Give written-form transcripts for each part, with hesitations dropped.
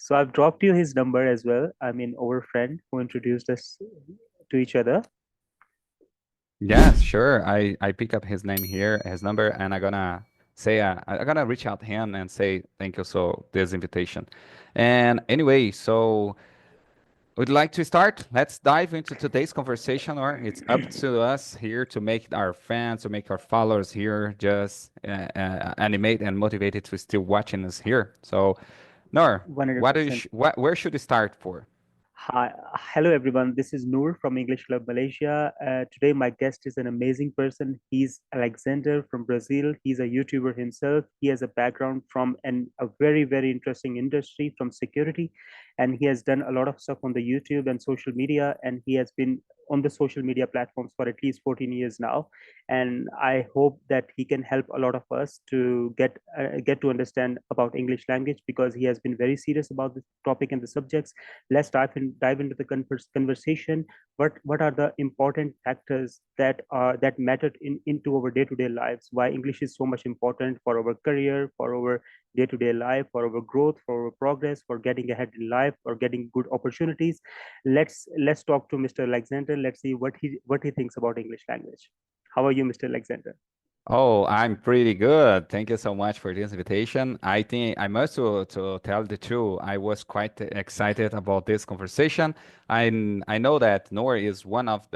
So I've dropped you his number as well. I mean, our friend who introduced us to each other. Yes, sure. I pick up his name here, his number, and I'm gonna say I'm gonna reach out to him and say thank you so this invitation. And anyway, so would like to start? Let's dive into today's conversation, or it's up to us here to make our fans, to make our followers here just animate and motivated to still watching us here. So, Nor, what is 100%. where should we start for? Hi, hello everyone. This is Noor from English Club Malaysia. Today, my guest is an amazing person. He's Alexander from Brazil. He's a YouTuber himself. He has a background from a very, very interesting industry from security, and he has done a lot of stuff on the YouTube and social media. And he has been on the social media platforms for at least 14 years now. And I hope that he can help a lot of us to get to understand about English language because he has been very serious about the topic and the subjects. Let's dive into the conversation. What are the important factors that matter into our day-to-day lives? Why English is so much important for our career, for our day-to-day life, for our growth, for our progress, for getting ahead in life, or getting good opportunities. Let's talk to Mr. Alexander. Let's see what he thinks about English language. How are you, Mr. Alexander? Oh, I'm pretty good. Thank you so much for this invitation. I think I must to tell the truth. I was quite excited about this conversation. I know that Noor is one of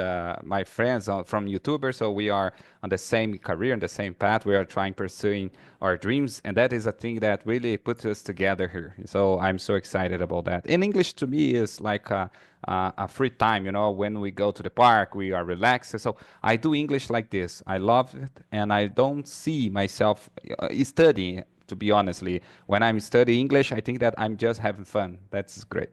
my friends from YouTubers, so we are on the same career, on the same path. We are trying pursuing our dreams, and that is a thing that really puts us together here. So I'm so excited about that. In English, to me, is like a free time. You know, when we go to the park, we are relaxed. So I do English like this. I love it, and I don't see myself studying. To be honestly, when I'm studying English, I think that I'm just having fun. That's great.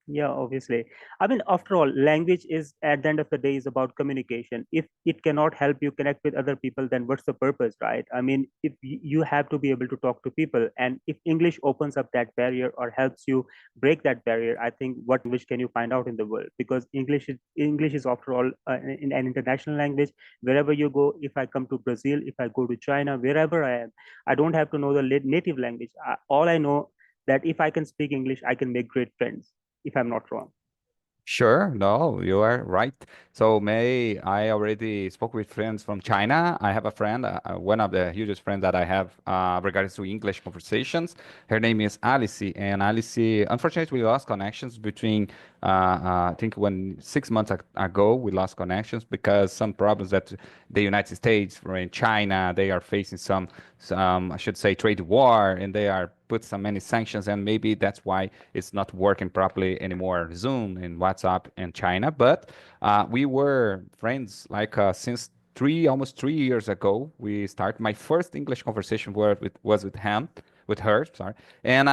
Yeah, obviously. I mean, after all, language is at the end of the day is about communication. If it cannot help you connect with other people, then what's the purpose, right? I mean, if you have to be able to talk to people, and if English opens up that barrier or helps you break that barrier, I think what language can you find out in the world? Because English is after all in an international language. Wherever you go, if I come to Brazil, if I go to China, wherever I am, I don't have to know the native language. All I know that if I can speak English, I can make great friends if I'm not wrong. Sure, no, you are right. So May, I already spoke with friends from China. I have a friend, one of the hugest friends that I have regards to English conversations. Her name is Alice, and Alice, unfortunately, we lost connections between. I think when 6 months ago we lost connections because some problems that the United States or in China they are facing some I should say trade war, and they are put so many sanctions, and maybe that's why it's not working properly anymore. Zoom and WhatsApp in China, but we were friends like since almost 3 years ago. We started my first English conversation was with him, with her, sorry, and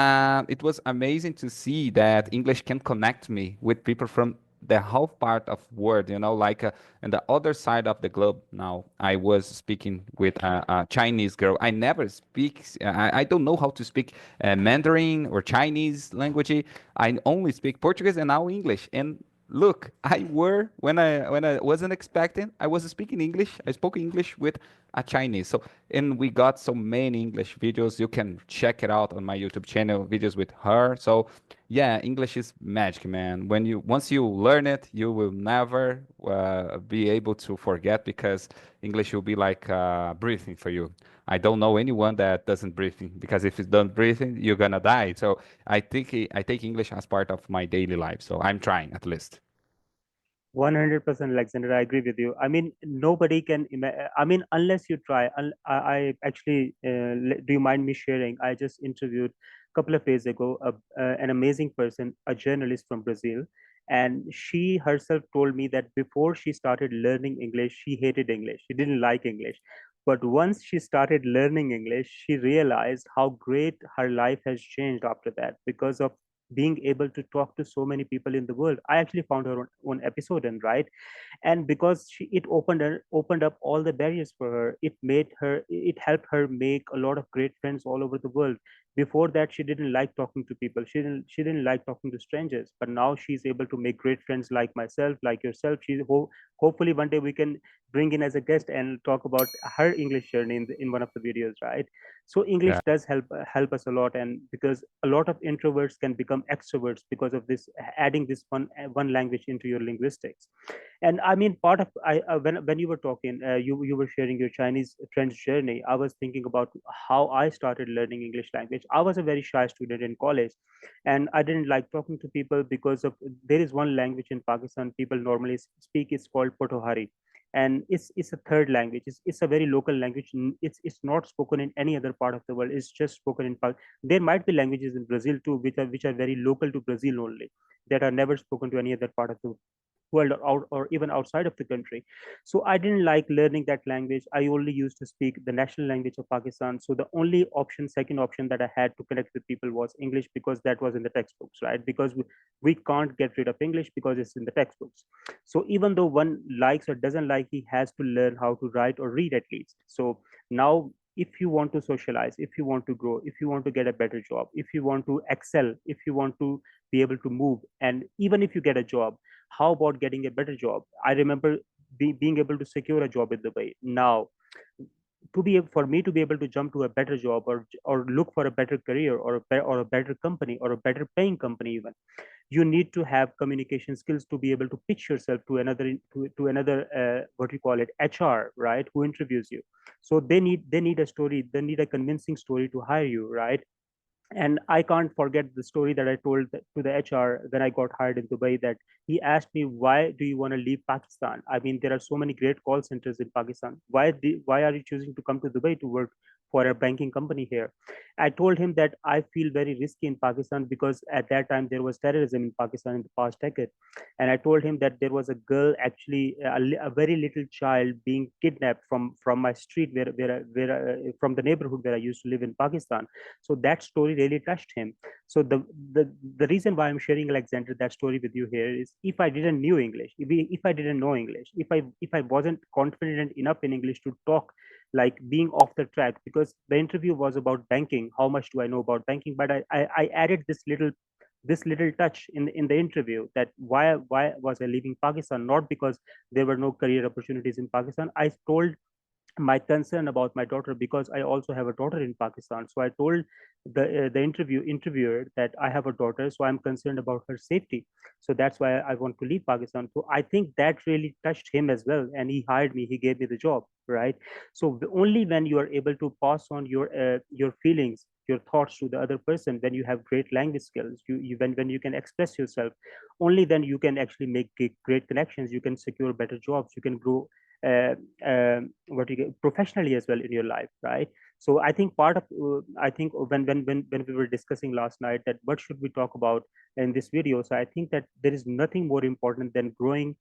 it was amazing to see that English can connect me with people from the half part of world, you know, like on the other side of the globe. Now I was speaking with a Chinese girl. I never speak, I don't know how to speak Mandarin or Chinese language. I only speak Portuguese and now English. And look, I were when I wasn't expecting, I was speaking English. I spoke English with a Chinese. So and we got so many English videos. You can check it out on my YouTube channel, videos with her. So yeah, English is magic, man. When you once you learn it, you will never be able to forget because English will be like breathing for you. I don't know anyone that doesn't breathing because if you don't breathing, you're gonna die. So I take English as part of my daily life. So I'm trying at least. 100% Alexander, I agree with you. I mean, nobody can I mean, unless you try. I actually, do you mind me sharing? I just interviewed a couple of days ago an amazing person, a journalist from Brazil. And she herself told me that before she started learning English, she hated English. She didn't like English. But once she started learning English, she realized how great her life has changed after that because of being able to talk to so many people in the world. I actually found her on episode and right, and because it opened up all the barriers for her, it helped her make a lot of great friends all over the world. Before that, she didn't like talking to people. She didn't like talking to strangers. But now she's able to make great friends like myself, like yourself. Hopefully one day we can bring in as a guest and talk about her English journey in one of the videos, right? So English Yeah. does help us a lot, and because a lot of introverts can become extroverts because of this, adding this one language into your linguistics. And I mean, part of when you were talking, you were sharing your Chinese friend's journey. I was thinking about how I started learning English language. I was a very shy student in college, and I didn't like talking to people because of, there is one language in Pakistan people normally speak. It's called Potohari, and it's a third language. It's a very local language. It's not spoken in any other part of the world. It's just spoken in There might be languages in Brazil too, which are very local to Brazil only, that are never spoken to any other part of the world, or even outside of the country. So I didn't like learning that language. I only used to speak the national language of Pakistan. So the only option, second option that I had to connect with people was English, because that was in the textbooks, right? Because we can't get rid of English because it's in the textbooks. So even though one likes or doesn't like, he has to learn how to write or read at least. So now, if you want to socialize, if you want to grow, if you want to get a better job, if you want to excel, if you want to be able to move, and even if you get a job, how about getting a better job? I remember being able to secure a job in Dubai. Now, for me to be able to jump to a better job, or look for a better career, or a better company, or a better paying company even, you need to have communication skills to be able to pitch yourself to another, what you call it, HR, right, who interviews you. So they need a story, they need a convincing story to hire you, right? And I can't forget the story that I told to the HR when I got hired in Dubai, that he asked me, why do you want to leave Pakistan? I mean, there are so many great call centers in Pakistan. Why are you choosing to come to Dubai to work for a banking company here? I told him that I feel very risky in Pakistan, because at that time there was terrorism in Pakistan in the past decade. And I told him that there was a girl, actually a very little child, being kidnapped from my street, from the neighborhood where I used to live in Pakistan. So that story really touched him. So the reason why I'm sharing, Alexander, that story with you here is, if I didn't knew English, if I didn't know English, if I wasn't confident enough in English to talk, like being off the track, because the interview was about banking, how much do I know about banking, but I added this little touch in the interview, that why was I leaving Pakistan? Not because there were no career opportunities in Pakistan. I told my concern about my daughter, because I also have a daughter in Pakistan. So I told the interviewer that I have a daughter, so I'm concerned about her safety. So that's why I want to leave Pakistan. So I think that really touched him as well, and he hired me. He gave me the job, right? So only when you are able to pass on your feelings, your thoughts to the other person, when you have great language skills, when you can express yourself, only then you can actually make great connections. You can secure better jobs. You can grow uh, what you get professionally as well in your life, right? So I think I think when we were discussing last night, that what should we talk about in this video, so I think that there is nothing more important than growing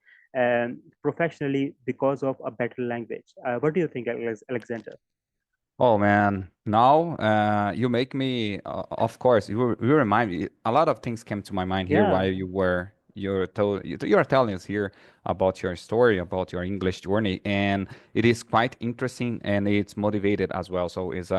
professionally because of a better language. What do you think, Alexander? Oh man, now you make me. Of course, you remind me. A lot of things came to my mind here Yeah. while you're telling us here about your story, about your English journey, and it is quite interesting and it's motivated as well. So it's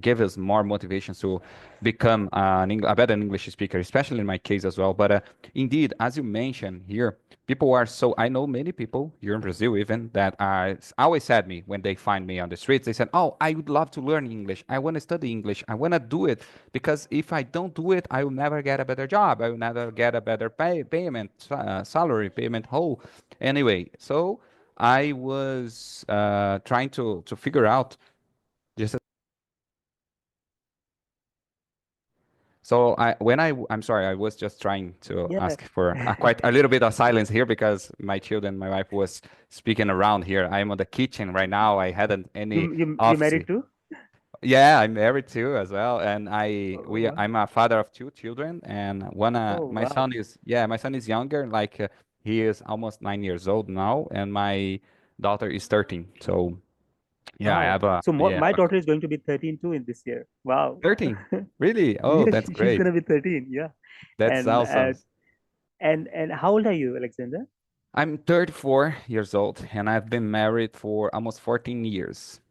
give us more motivation to become a better English speaker, especially in my case as well. But indeed, as you mentioned here, people are so. I know many people here in Brazil even that are always said me when they find me on the streets. They said, "Oh, I would love to learn English. I want to study English. I want to do it because if I don't do it, I will never get a better job. I will never get a better payment, salary, payment whole." Anyway, so I was trying to figure out just. So I'm sorry, I was just trying to Yeah. ask for quite a little bit of silence here because my children, my wife was speaking around here. I'm on the kitchen right now. I hadn't any You office. married too? Yeah, I'm married too as well, and Oh, I'm a father of two children, and oh, my wow. son is my son is younger, like he is almost 9 years old now, and my daughter is 13. So yeah, I Wow. have a So yeah my daughter is going to be 13 too in this year. Wow. 13. Really? Oh, Yeah, that's she's great. gonna be 13. Yeah. That's And awesome. how old are you, Alexander? I'm 34 years old and I've been married for almost 14 years.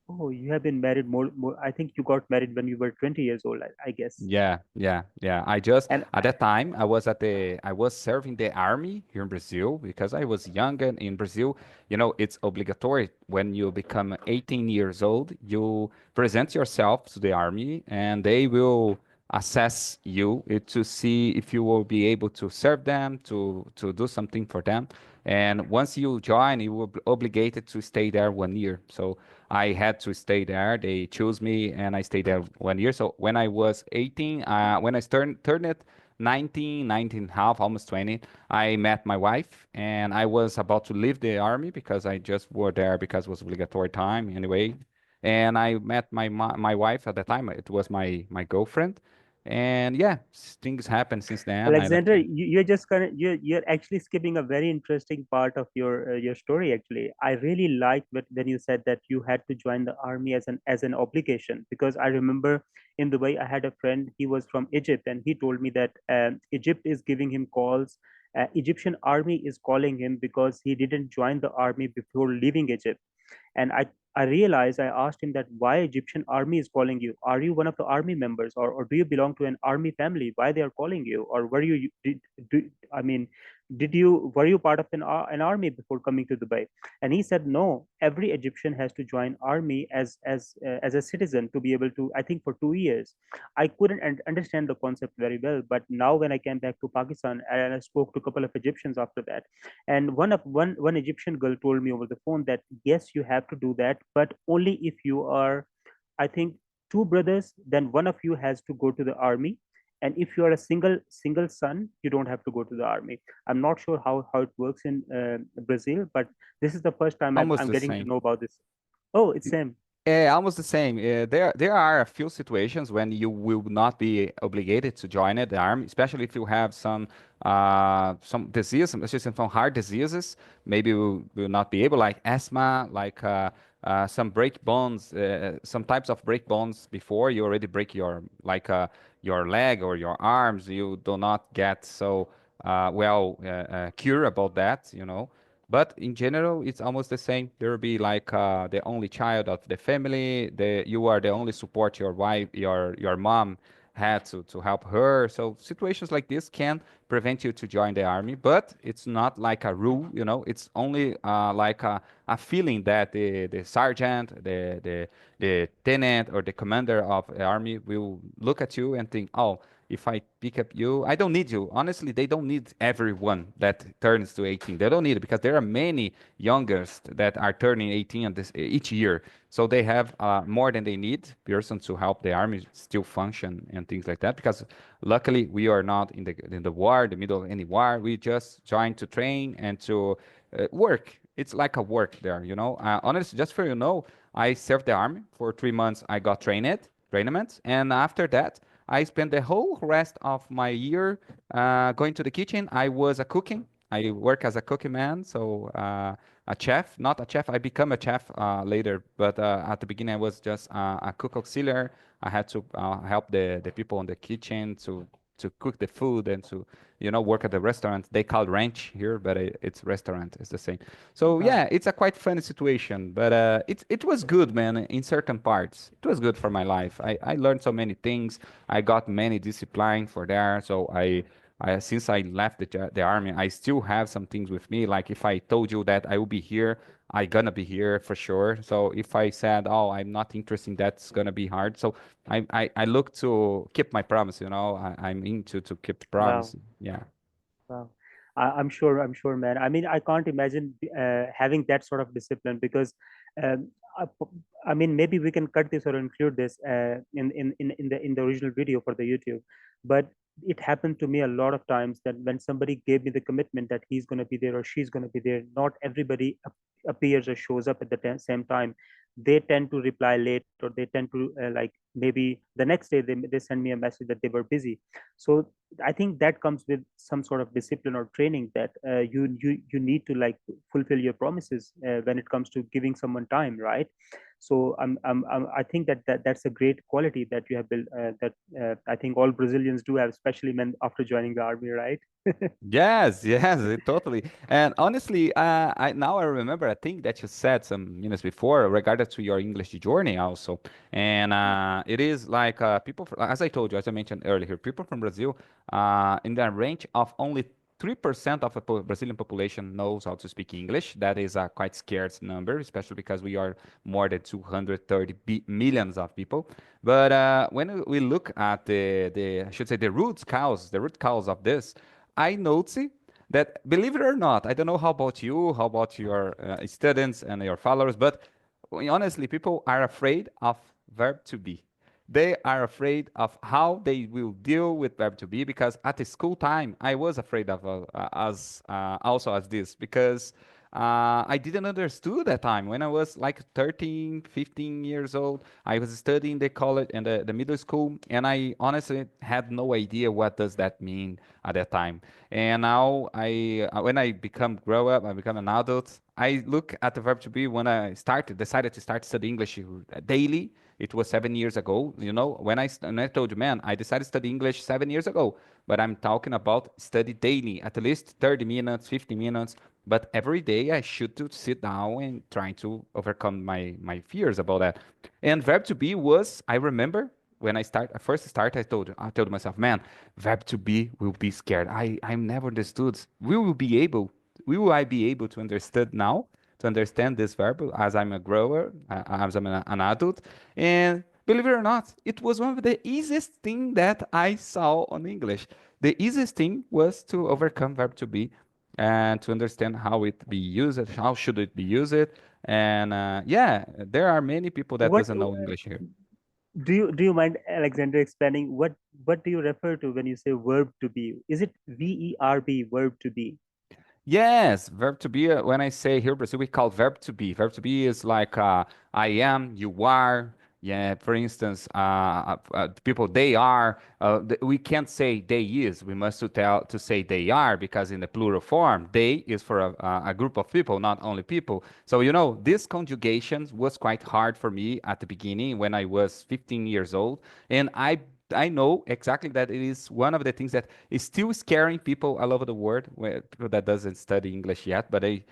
Oh, you have been married more. I think you got married when you were 20 years old, I guess. Yeah, yeah, yeah. I just And at that time I was serving the army here in Brazil because I was young and in Brazil, you know, it's obligatory when you become 18 years old, you present yourself to the army and they will assess you to see if you will be able to serve them, to do something for them. And once you join, you will be obligated to stay there 1 year. So I had to stay there. They chose me, and I stayed there 1 year. So when I was 18, when I turned it 19, 19 and a half, almost 20, I met my wife, and I was about to leave the army because I just were there because it was obligatory time anyway. And I met my wife at the time. It was my girlfriend, and yeah, things happened since then. I left. Alexander, you're just kind of you're actually skipping a very interesting part of your story. Actually, I really liked when you said that you had to join the army as an obligation, because I remember in Dubai I had a friend. He was from Egypt, and he told me that Egypt is giving him calls. Egyptian army is calling him because he didn't join the army before leaving Egypt. And I realized, I asked him that why Egyptian army is calling you. Are you one of the army members, or do you belong to an army family? Why they are calling you? Or were you I mean, were you part of an army before coming to Dubai? And he said no, every Egyptian has to join army as a citizen to be able to, I think, for 2 years. I couldn't understand the concept very well, but now when I came back to Pakistan and I spoke to a couple of Egyptians after that, and one Egyptian girl told me over the phone that yes, you have to do that, but only if you are, I think, two brothers, then one of you has to go to the army. And if you are a single son, you don't have to go to the army. I'm not sure how it works in Brazil, but this is the first time Almost I'm the getting to same. know about this. Oh, it's same. Yeah, almost the same. There are a few situations when you will not be obligated to join it, the army, especially if you have some disease, especially some heart diseases. Maybe you will not be able, like asthma, like some break bones, some types of break bones before you already break your leg or your arms. You do not get so cure about that, you know. But in general, it's almost the same. There will be like the only child of the family. You are the only support your wife, your mom had to help her. So situations like this can prevent you to join the army, but it's not like a rule, you know. It's only like a feeling that the sergeant, the tenant, or the commander of the army will look at you and think, oh, if I pick up you, I don't need you. Honestly, they don't need everyone that turns to 18. They don't need it because there are many youngest that are turning 18 on this, each year. So they have more than they need persons to help the army still function and things like that. Because luckily we are not in the war, the middle of any war. We just trying to train and to work. It's like a work there, you know. Honestly, just for you know, I served the army for 3 months. I got trainment, and after that, I spent the whole rest of my year going to the kitchen. I was a cooking. I work as a cooking man, so a chef, not a chef. I become a chef later, but at the beginning I was just a cook auxiliary. I had to help the people in the kitchen to cook the food and to work at the restaurant. They call it ranch here, but it's restaurant. It's the same. So Wow. yeah, it's a quite funny situation, but it was good, man. In certain parts, it was good for my life. I learned so many things. I got many discipline for there. So I since I left the army, I still have some things with me. Like if I told you that I will be here, I gonna be here for sure. So if I said, oh, I'm not interested, that's gonna be hard. So I look to keep my promise. I'm into to keep the Wow. promise. Yeah. Wow. I'm sure, man. I mean, I can't imagine having that sort of discipline, because, um, I, I mean, maybe we can cut this or include this in the original video for the YouTube. But it happened to me a lot of times that when somebody gave me the commitment that he's going to be there or she's going to be there, not everybody appears or shows up at the same time. They tend to reply late, or they tend to like maybe the next day they send me a message that they were busy. So I think that comes with some sort of discipline or training, that you need to like fulfill your promises when it comes to giving someone time, right? So I think that's a great quality that you have built, that I think all Brazilians do have, especially men after joining the army, right? Yes, yes, totally. And honestly, I now I remember. I think that you said some minutes before regarding to your English journey also, and it is like people, as I told you, as I mentioned earlier, people from Brazil, in the range of only 3% of the Brazilian population knows how to speak English. That is a quite scarce number, especially because we are more than 230 millions of people. But when we look at the I should say the root cause of this. I notice that, believe it or not, I don't know how about you, how about your students and your followers, but honestly, people are afraid of verb to be. They are afraid of how they will deal with verb to be because at the school time, I was afraid of as also as this because I didn't understood that time when I was like 13, 15 years old. I was studying the college and the middle school, and I honestly had no idea what does that mean at that time. And now when I become grow up, I become an adult. I look at the verb to be when I decided to start studying English daily. It was 7 years ago. You know, when I told you, man, I decided to study English 7 years ago. But I'm talking about study daily, at least 30 minutes, 50 minutes. But every day I should to sit down and trying to overcome my fears about that. And verb to be was, I remember when I first started, I told myself, man, verb to be will be scared. I never understood. Will I be able to understand now, to understand this verb as I'm a grower, as I'm an adult? And believe it or not, it was one of the easiest thing that I saw on English. The easiest thing was to overcome verb to be and to understand how it be used, how should it be used. And yeah, there are many people that What doesn't know English here. do you mind, Alexander, explaining what do you refer to when you say verb to be? Is it verb, verb to be? Yes, verb to be. When I say here in Brazil, we call verb to be. Verb to be is like I am, you are. Yeah, for instance, people they are. We can't say they is. We must to say they are because in the plural form, they is for a group of people, not only people. So you know, this conjugation was quite hard for me at the beginning when I was 15 years old, and I know exactly that it is one of the things that is still scaring people all over the world, people that doesn't study English yet, but they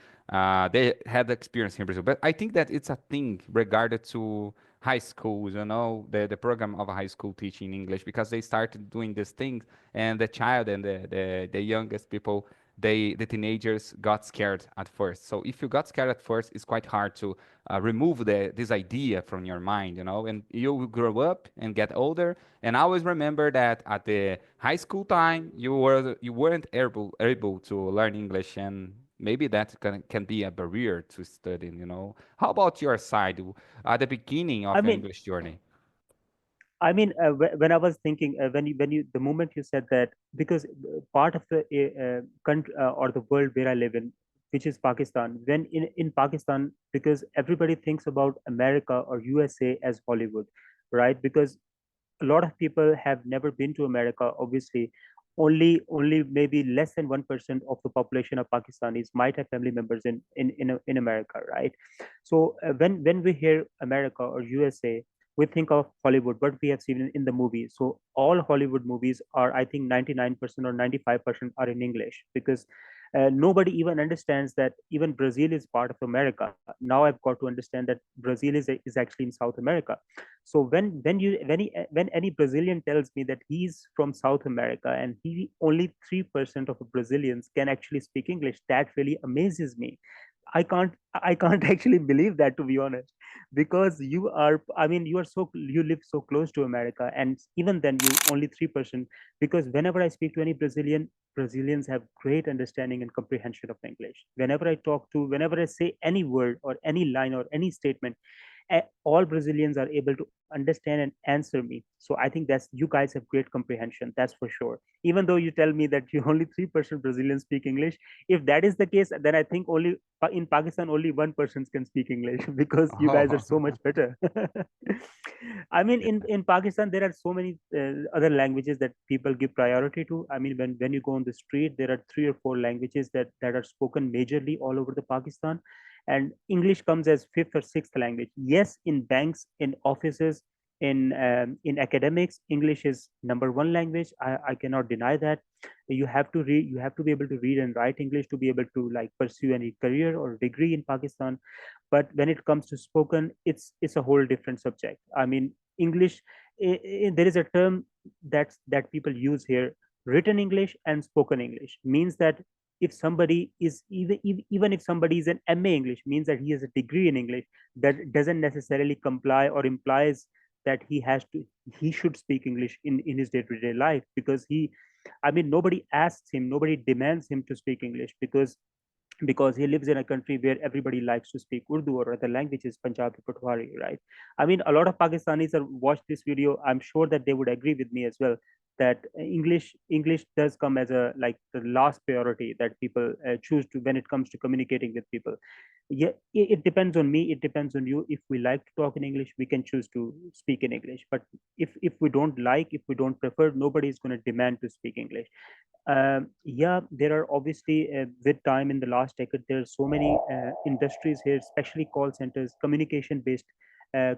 had experience here in Brazil. But I think that it's a thing regarded to high schools, you know, the program of a high school teaching English because they started doing these things, and the child and the youngest people the teenagers got scared at first. So if you got scared at first, it's quite hard to remove this idea from your mind, you know. And you will grow up and get older. And I always remember that at the high school time, you weren't able to learn English, and maybe that can be a barrier to studying, you know. How about your side at the beginning I of your mean, English journey? when I was thinking, the moment you said that, because part of the country or the world where I live in, which is Pakistan, when in Pakistan, because everybody thinks about America or USA as Hollywood, right? Because a lot of people have never been to America. Obviously, only maybe less than 1% of the population of Pakistanis might have family members in America, right? So when we hear America or USA, we think of Hollywood, what we have seen in the movies. So all Hollywood movies are, I think, 99% or 95% are in English, because nobody even understands that even Brazil is part of America. Now I've got to understand that Brazil is actually in South America. So when any Brazilian tells me that he's from South America and he only 3% of Brazilians can actually speak English, that really amazes me. I can't actually believe that, to be honest, because you are you live so close to America, and even then you only 3%. Because whenever I speak to any Brazilians have great understanding and comprehension of English. Whenever I say any word or any line or any statement, all Brazilians are able to understand and answer me. So I think that's, you guys have great comprehension, that's for sure. Even though you tell me that you only 3% Brazilians speak English, if that is the case, then I think only in Pakistan only 1% can speak English because you guys are so much better. I mean, in Pakistan, there are so many other languages that people give priority to. I mean, when you go on the street, there are three or four languages that are spoken majorly all over the Pakistan, and English comes as fifth or sixth language. Yes, in banks, in offices, in academics, English is number one language. I cannot deny that. You have to read. You have to be able to read and write English to be able to like pursue any career or degree in Pakistan. But when it comes to spoken, it's a whole different subject. I mean, English, there is a term that people use here. Written English and spoken English means that if somebody is even if somebody is an MA English, means that he has a degree in English. That doesn't necessarily comply or implies that he should speak English in his day-to-day life, because I mean, nobody asks him, nobody demands him to speak English, because he lives in a country where everybody likes to speak Urdu or other languages, Punjabi, Patwari, right? I mean, a lot of Pakistanis are watch this video. I'm sure that they would agree with me as well that English does come as a like the last priority that people choose to when it comes to communicating with people. Yeah, it depends on me. It depends on you. If we like to talk in English, we can choose to speak in English. But if we don't like, if we don't prefer, nobody is going to demand to speak English. Yeah, there are obviously with time in the last decade, there are so many industries here, especially call centers, communication-based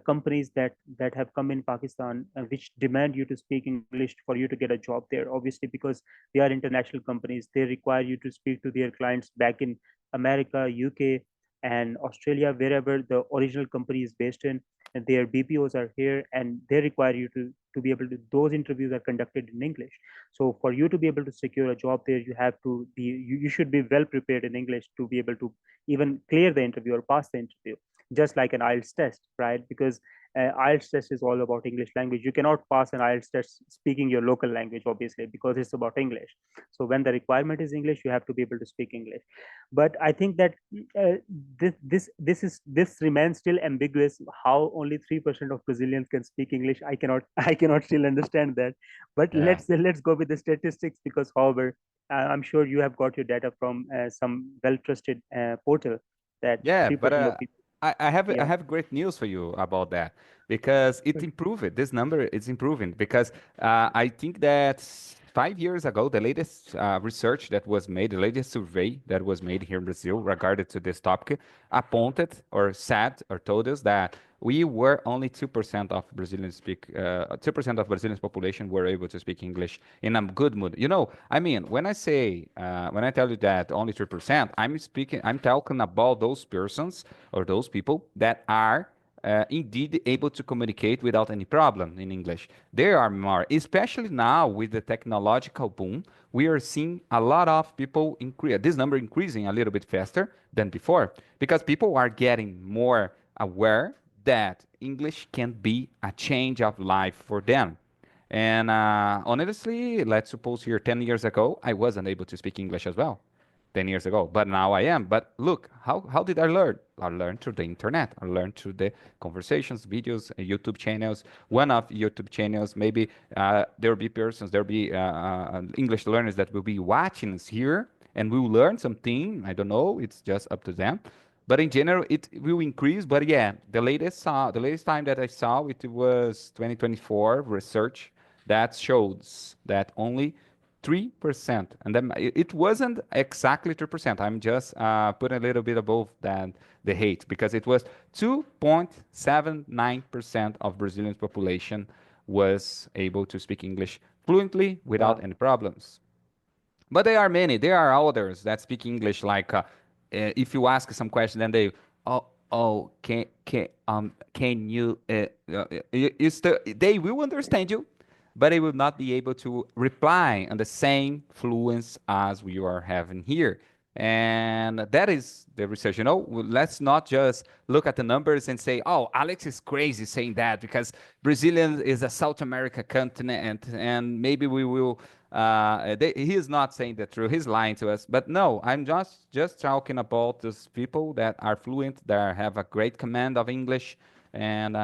companies that have come in Pakistan, which demand you to speak English for you to get a job there. Obviously, because they are international companies, they require you to speak to their clients back in America, UK, and Australia, wherever the original company is based in. And their BPOs are here, and they require you to be able to. Those interviews are conducted in English. So for you to be able to secure a job there, you have to be you should be well prepared in English to be able to even clear the interview or pass the interview, just like an IELTS test, right? Because IELTS test is all about English language. You cannot pass an IELTS test speaking your local language, obviously, because it's about English. So when the requirement is English, you have to be able to speak English. But I think that uh, this remains still ambiguous. How only 3% of Brazilians can speak English? I cannot still understand that. But Yeah. let's go with the statistics, because however, I'm sure you have got your data from some well trusted portal that Yeah, but 3% of people. I Yeah. have great news for you about that because it improved. This number is improving because I think that 5 years ago, the latest research that was made, the latest survey that was made here in Brazil regarding to this topic, appointed or said or told us that we were only 2% of Brazilians speak, 2% of Brazilians population were able to speak English in a good mood. You know, I mean, when I say, when I tell you that only 3%, I'm talking about those persons or those people that are indeed able to communicate without any problem in English. There are more, especially now with the technological boom. We are seeing a lot of people increase this number increasing a little bit faster than before because people are getting more aware that English can be a change of life for them. And honestly, let's suppose here 10 years ago, I wasn't able to speak English as well. 10 years ago, but now I am. But look, how did I learn? I learned through the internet. I learned through the conversations, videos, YouTube channels. One of YouTube channels, maybe there'll be persons, there'll be English learners that will be watching us here and will learn something. I don't know. It's just up to them. But in general, it will increase. But yeah, the latest time that I saw it was 2024 research that shows that only 3%, and then it wasn't exactly 3%. I'm just putting a little bit above than the hate because it was 2.79% of Brazilian population was able to speak English fluently without Wow. any problems. But there are many. There are others that speak English. Like if you ask some question, then they, can you? They will understand you, but they will not be able to reply on the same fluence as we are having here. And that is the research. You know, let's not just look at the numbers and say, "Oh, Alex is crazy saying that because Brazilian is a South America continent, and maybe we will." He is not saying the truth. He's lying to us. But no, I'm just talking about those people that are fluent, that have a great command of English, and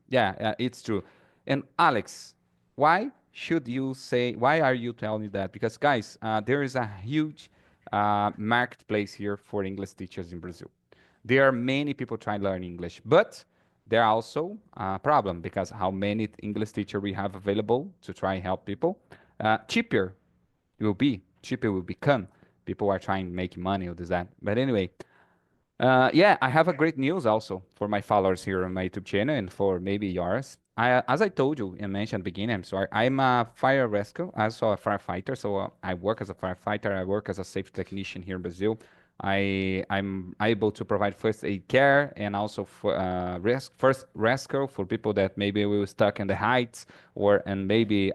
yeah, it's true. And Alex, why should you say? Why are you telling me that? Because guys, there is a huge marketplace here for English teachers in Brazil. There are many people trying to learn English, but There are also a problem because how many English teacher we have available to try and help people. Cheaper it will be, cheaper will become. People are trying to make money with that. But anyway, yeah, I have a great news also for my followers here on my YouTube channel and for maybe yours. As I told you and mentioned at the beginning, I'm sorry, I'm a fire rescue, also a firefighter. So I work as a firefighter. I work as a safety technician here in Brazil. I'm able to provide first aid care and also for first rescue for people that maybe we were stuck in the heights or and maybe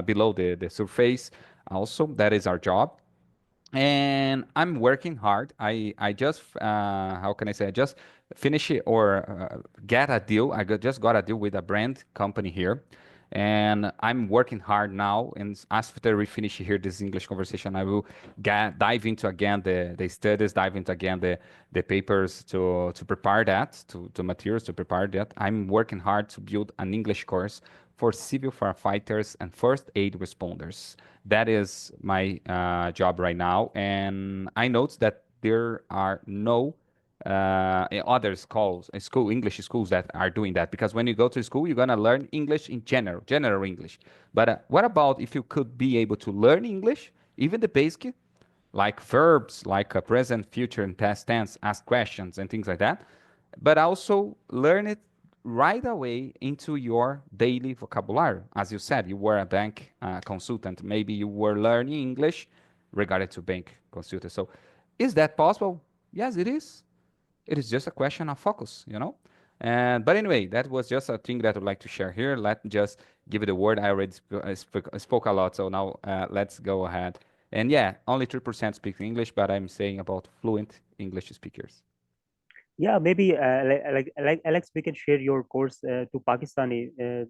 below the surface. Also, that is our job and I'm working hard. I just how can I say? I just finish it or get a deal. Just got a deal with a brand company here, and I'm working hard now. And after we finish here this English conversation, I will dive into again the studies, dive into again the papers to prepare that to materials to prepare that. I'm working hard to build an English course for civil firefighters and first aid responders. That is my job right now, and I note that there are no other schools, school English schools that are doing that. Because when you go to school, you're gonna learn English in general English. But what about if you could be able to learn English, even the basic, like verbs, like present, future, and past tense, ask questions and things like that, but also learn it right away into your daily vocabulary. As you said, you were a bank consultant. Maybe you were learning English regarding to bank consultant. So, is that possible? Yes, it is. It is just a question of focus, you know. And but anyway, that was just a thing that I'd like to share here. Let me just give it a word. I already spoke a lot, so now let's go ahead. And yeah, only 3% speak English, but I'm saying about fluent English speakers. Yeah, maybe like Alex, we can share your course to Pakistani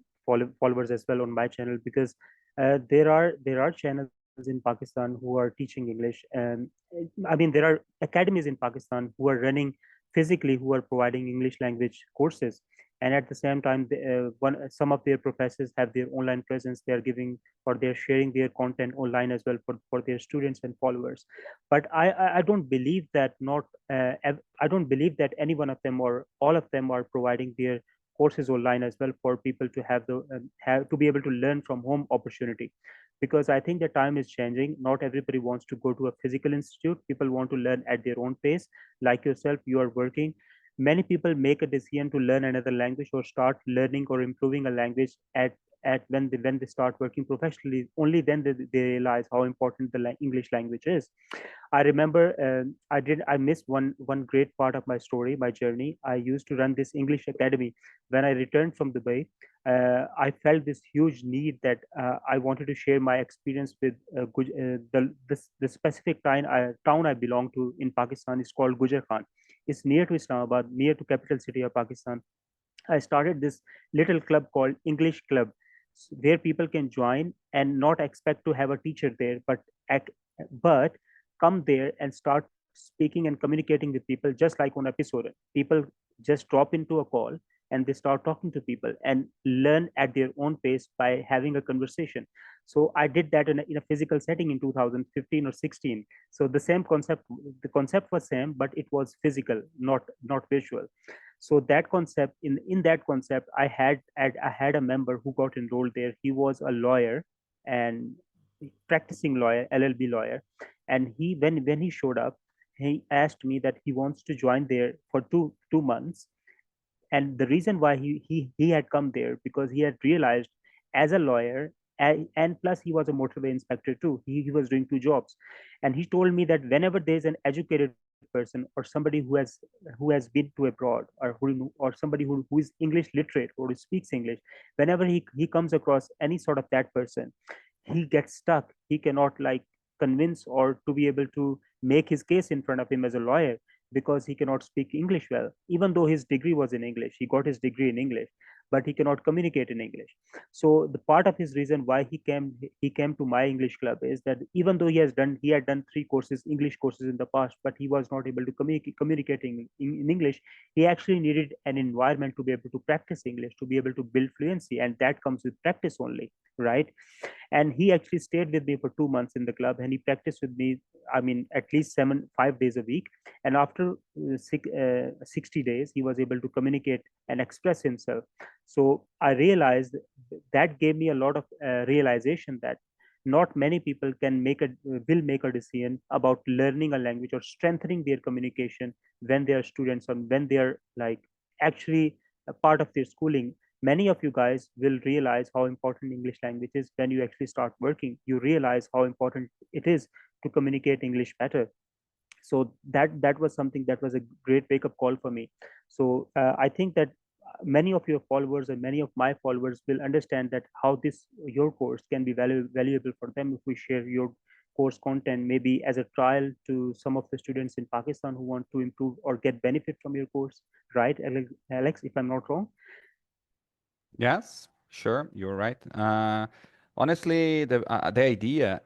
followers as well on my channel, because there are channels in Pakistan who are teaching English, and I mean there are academies in Pakistan who are running physically, who are providing English language courses, and at the same time, some of their professors have their online presence. They are giving, or they're sharing their content online as well for their students and followers. But I don't believe that not I don't believe that any one of them or all of them are providing their courses online as well for people to have to be able to learn from home opportunity, because I think the time is changing. Not everybody wants to go to a physical institute. People want to learn at their own pace. Like yourself, you are working. Many people make a decision to learn another language or start learning or improving a language at when they start working professionally. Only then they realize how important the English language is. I remember I missed one great part of my story, my journey. I used to run this English academy. When I returned from Dubai, I felt this huge need that I wanted to share my experience with the specific town I belong to in Pakistan is called Gujar Khan. It's near to Islamabad, near to capital city of Pakistan. I started this little club called English Club, where people can join and not expect to have a teacher there, but come there and start speaking and communicating with people, just like on episode. People just drop into a call and they start talking to people and learn at their own pace by having a conversation. So I did that in a physical setting in 2015 or 16. So the concept was same, but it was physical, not visual. So that concept, in that concept, I had a member who got enrolled there. He was a lawyer and practicing lawyer, LLB lawyer, and when he showed up, he asked me that he wants to join there for two months. And the reason why he had come there, because he had realized, as a lawyer, and plus he was a motorway inspector too. He was doing two jobs, and he told me that whenever there's an educated person or somebody who has been to abroad, or somebody who is English literate or who speaks English, whenever he comes across any sort of that person, he gets stuck. He cannot like convince or to be able to make his case in front of him as a lawyer, because he cannot speak English well. Even though his degree was in English, he got his degree in English, but he cannot communicate in English. So the part of his reason why he came to my English club is that even though he had done three courses, English courses in the past, but he was not able to communicate in English. He actually needed an environment to be able to practice English, to be able to build fluency, and that comes with practice only, right? And he actually stayed with me for 2 months in the club, and he practiced with me, I mean, at least 5 days a week. And after 60 days, he was able to communicate and express himself. So I realized that gave me a lot of realization that not many people can make a will make a decision about learning a language or strengthening their communication when they are students, or when they are like actually a part of their schooling. Many of you guys will realize how important English language is when you actually start working. You realize how important it is to communicate English better. So that was something that was a great wake up call for me. So I think that many of your followers and many of my followers will understand that how this your course can be valuable for them if we share your course content, maybe as a trial to some of the students in Pakistan who want to improve or get benefit from your course, right, Alex, if I'm not wrong? Yes, sure, you're right. Honestly, the idea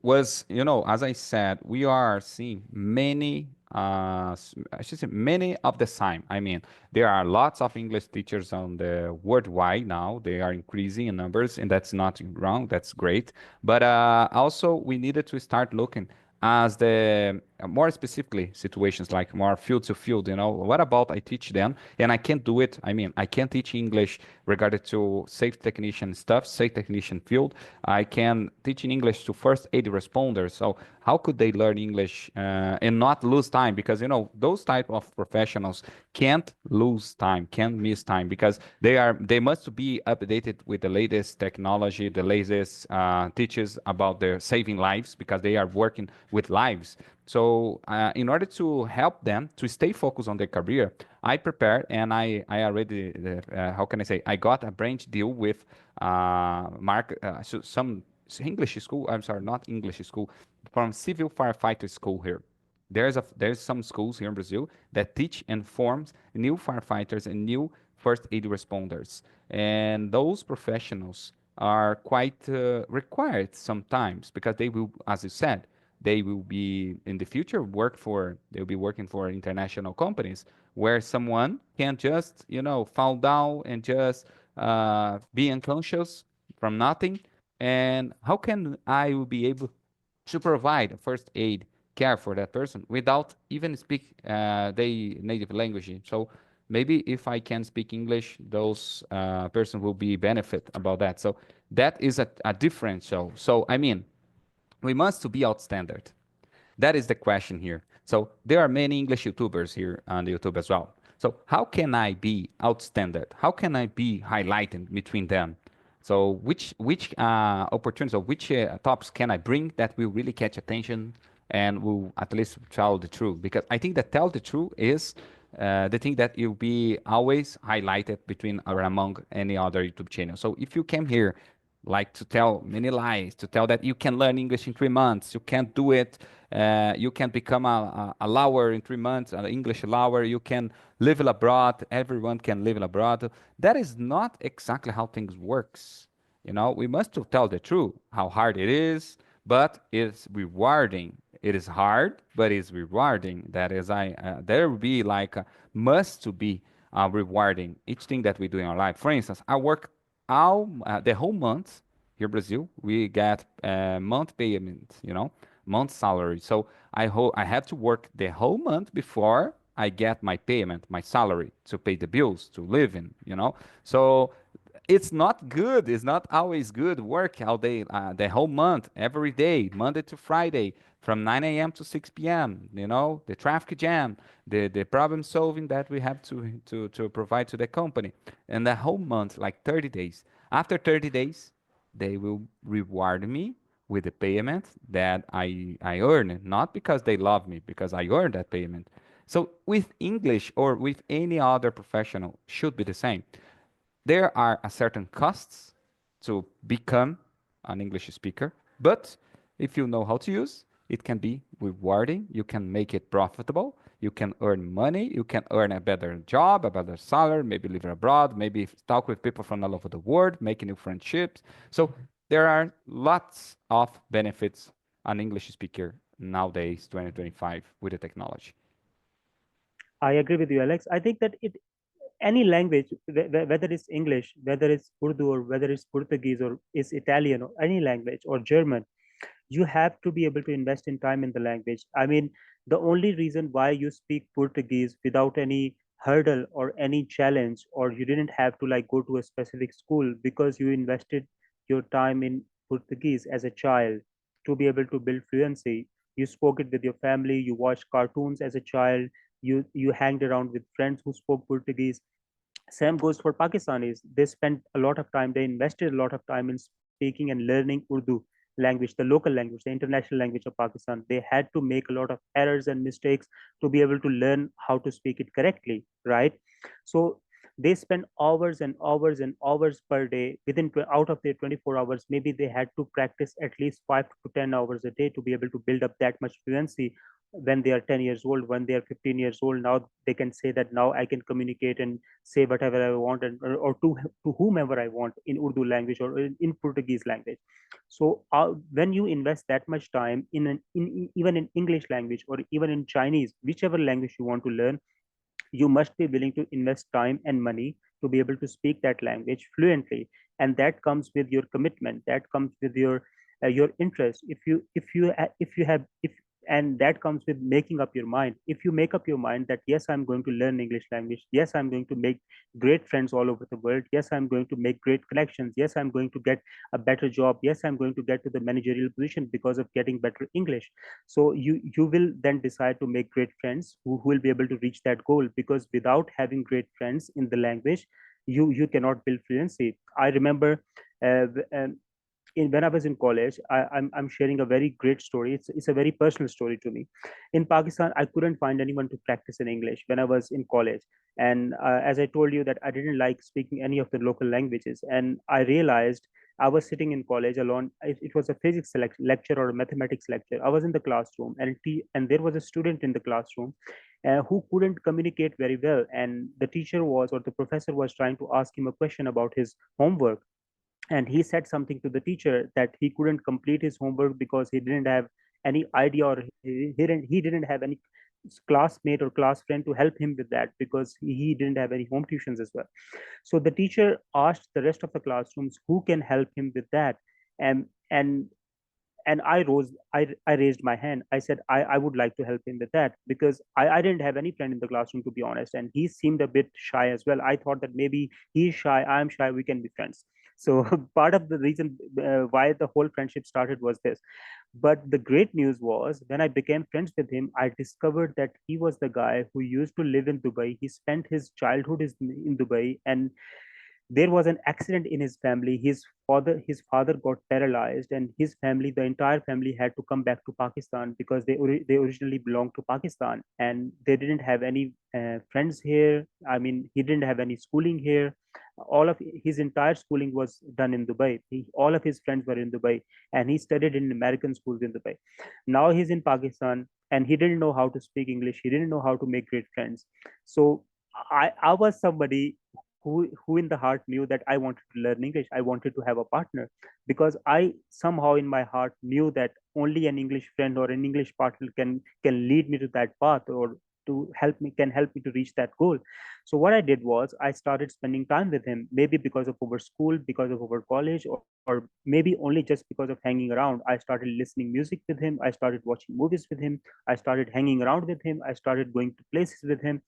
was, as I said, we are seeing many, I should say, many of the time. I mean, there are lots of English teachers on the worldwide now. They are increasing in numbers, and that's not wrong. That's great. But also, we needed to start looking as the more specifically situations like more field to field. What about I teach them and I can't do it? I mean, I can't teach English regarding to safe technician stuff, safe technician field. I can teach in English to first aid responders. So how could they learn English and not lose time? Because those type of professionals can't lose time, can't miss time, because they must be updated with the latest technology, the latest teaches about their saving lives, because they are working with lives. So in order to help them to stay focused on their career, I prepared and I already, how can I say, I got a branch deal with some English school, I'm sorry, not English school, from civil firefighter school here. There's some schools here in Brazil that teach and forms new firefighters and new first aid responders, and those professionals are quite required sometimes, because they will, as you said, they will be in the future they'll be working for international companies where someone can just fall down and just be unconscious from nothing. And how can I will be able to provide first aid care for that person without even speak their native language? So maybe if I can speak English, those person will be benefit about that. So that is a differential. So I mean, we must be outstandard. That is the question here. So there are many English YouTubers here on the YouTube as well. So how can I be outstandard? How can I be highlighted between them? So which opportunities or which topics can I bring that will really catch attention and will at least tell the truth? Because I think that tell the truth is the thing that will be always highlighted between or among any other YouTube channel. So if you came here like to tell many lies, to tell that you can learn English in 3 months, you can't do it, you can become a lower in 3 months, an English lower, you can live abroad, everyone can live abroad. That is not exactly how things works. We must to tell the truth, how hard it is, but it's rewarding. It is hard, but it's rewarding. That is, there will be like must to be rewarding each thing that we do in our life. For instance, I work all the whole month here in Brazil. We get month payment, month salary. So I have to work the whole month before I get my payment, my salary to pay the bills, to live in. So it's not good. It's not always good work all day, the whole month, every day, Monday to Friday, from 9 a.m. to 6 p.m. The traffic jam, the problem solving that we have to provide to the company, and the whole month, like 30 days. After 30 days, they will reward me with the payment that I earn, not because they love me, because I earned that payment. So with English or with any other professional should be the same. There are a certain costs to become an English speaker, but if you know how to use, it can be rewarding. You can make it profitable. You can earn money. You can earn a better job, a better salary, maybe live abroad, maybe talk with people from all over the world, make new friendships. So there are lots of benefits an English speaker nowadays, 2025, with the technology. I agree with you, Alex. I think that any language, whether it's English, whether it's Urdu, or whether it's Portuguese, or it's Italian, or any language, or German, you have to be able to invest in time in the language. I mean, the only reason why you speak Portuguese without any hurdle or any challenge, or you didn't have to like go to a specific school, because you invested your time in Portuguese as a child to be able to build fluency. You spoke it with your family, you watched cartoons as a child, you hanged around with friends who spoke Portuguese. Same goes for Pakistanis. They spent a lot of time, they invested a lot of time in speaking and learning Urdu language, the local language, the international language of Pakistan. They had to make a lot of errors and mistakes to be able to learn how to speak it correctly, right? So they spend hours and hours and hours per day. Out of their 24 hours, maybe they had to practice at least 5 to 10 hours a day to be able to build up that much fluency. When they are 10 years old, when they are 15 years old, now they can say that now I can communicate and say whatever I want, or to whomever I want in Urdu language, or in Portuguese language. So when you invest that much time even in English language, or even in Chinese, whichever language you want to learn, you must be willing to invest time and money to be able to speak that language fluently. And that comes with your commitment, that comes with your interest. If you have if And that comes with making up your mind. If you make up your mind that yes, I'm going to learn English language, yes, I'm going to make great friends all over the world, yes, I'm going to make great connections, yes, I'm going to get a better job, yes, I'm going to get to the managerial position because of getting better English. So you will then decide to make great friends who will be able to reach that goal, because without having great friends in the language, you cannot build fluency. I remember uh, when I was in college, I'm sharing a very great story. It's a very personal story to me. In Pakistan, I couldn't find anyone to practice in English when I was in college. And as I told you that I didn't like speaking any of the local languages. And I realized I was sitting in college alone. It was a physics lecture or a mathematics lecture. I was in the classroom, and there was a student in the classroom who couldn't communicate very well. And the teacher was, or the professor was trying to ask him a question about his homework, and he said something to the teacher that he couldn't complete his homework because he didn't have any idea, or he didn't have any classmate or class friend to help him with that, because he didn't have any home tuitions as well. So the teacher asked the rest of the classrooms who can help him with that. And and I rose, I raised my hand. I said I would like to help him with that, because I didn't have any friend in the classroom, to be honest. And he seemed a bit shy as well. I thought that maybe he's shy, I'm shy, we can be friends. So part of the reason why the whole friendship started was this. But the great news was, when I became friends with him, I discovered that he was the guy who used to live in Dubai. He spent his childhood in Dubai, and there was an accident in his family. His father got paralyzed, and his family, the entire family, had to come back to Pakistan, because they originally belonged to Pakistan, and they didn't have any friends here. I mean, he didn't have any schooling here. All of his entire schooling was done in Dubai. All of his friends were in Dubai, and he studied in American schools in Dubai. Now he's in Pakistan, and he didn't know how to speak English. He didn't know how to make great friends. So I was somebody who in the heart knew that I wanted to learn English. I wanted to have a partner, because I somehow in my heart knew that only an English friend or an English partner can lead me to that path, or to help me to reach that goal. So what I did was I started spending time with him, maybe because of our school, because of our college, or maybe only just because of hanging around. I started listening music with him. I started watching movies with him. I started hanging around with him. I started going to places with him.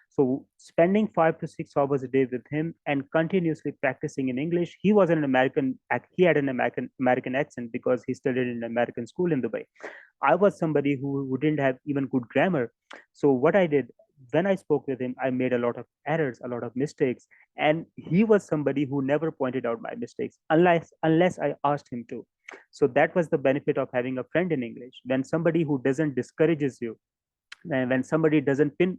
So spending 5 to 6 hours a day with him and continuously practicing in English. He was an American. He had an American accent because he studied in an American school in Dubai. I was somebody who didn't have even good grammar. So what I did, when I spoke with him, I made a lot of errors, a lot of mistakes, and he was somebody who never pointed out my mistakes unless I asked him to. So that was the benefit of having a friend in English. When somebody who doesn't discourages you, when somebody doesn't pin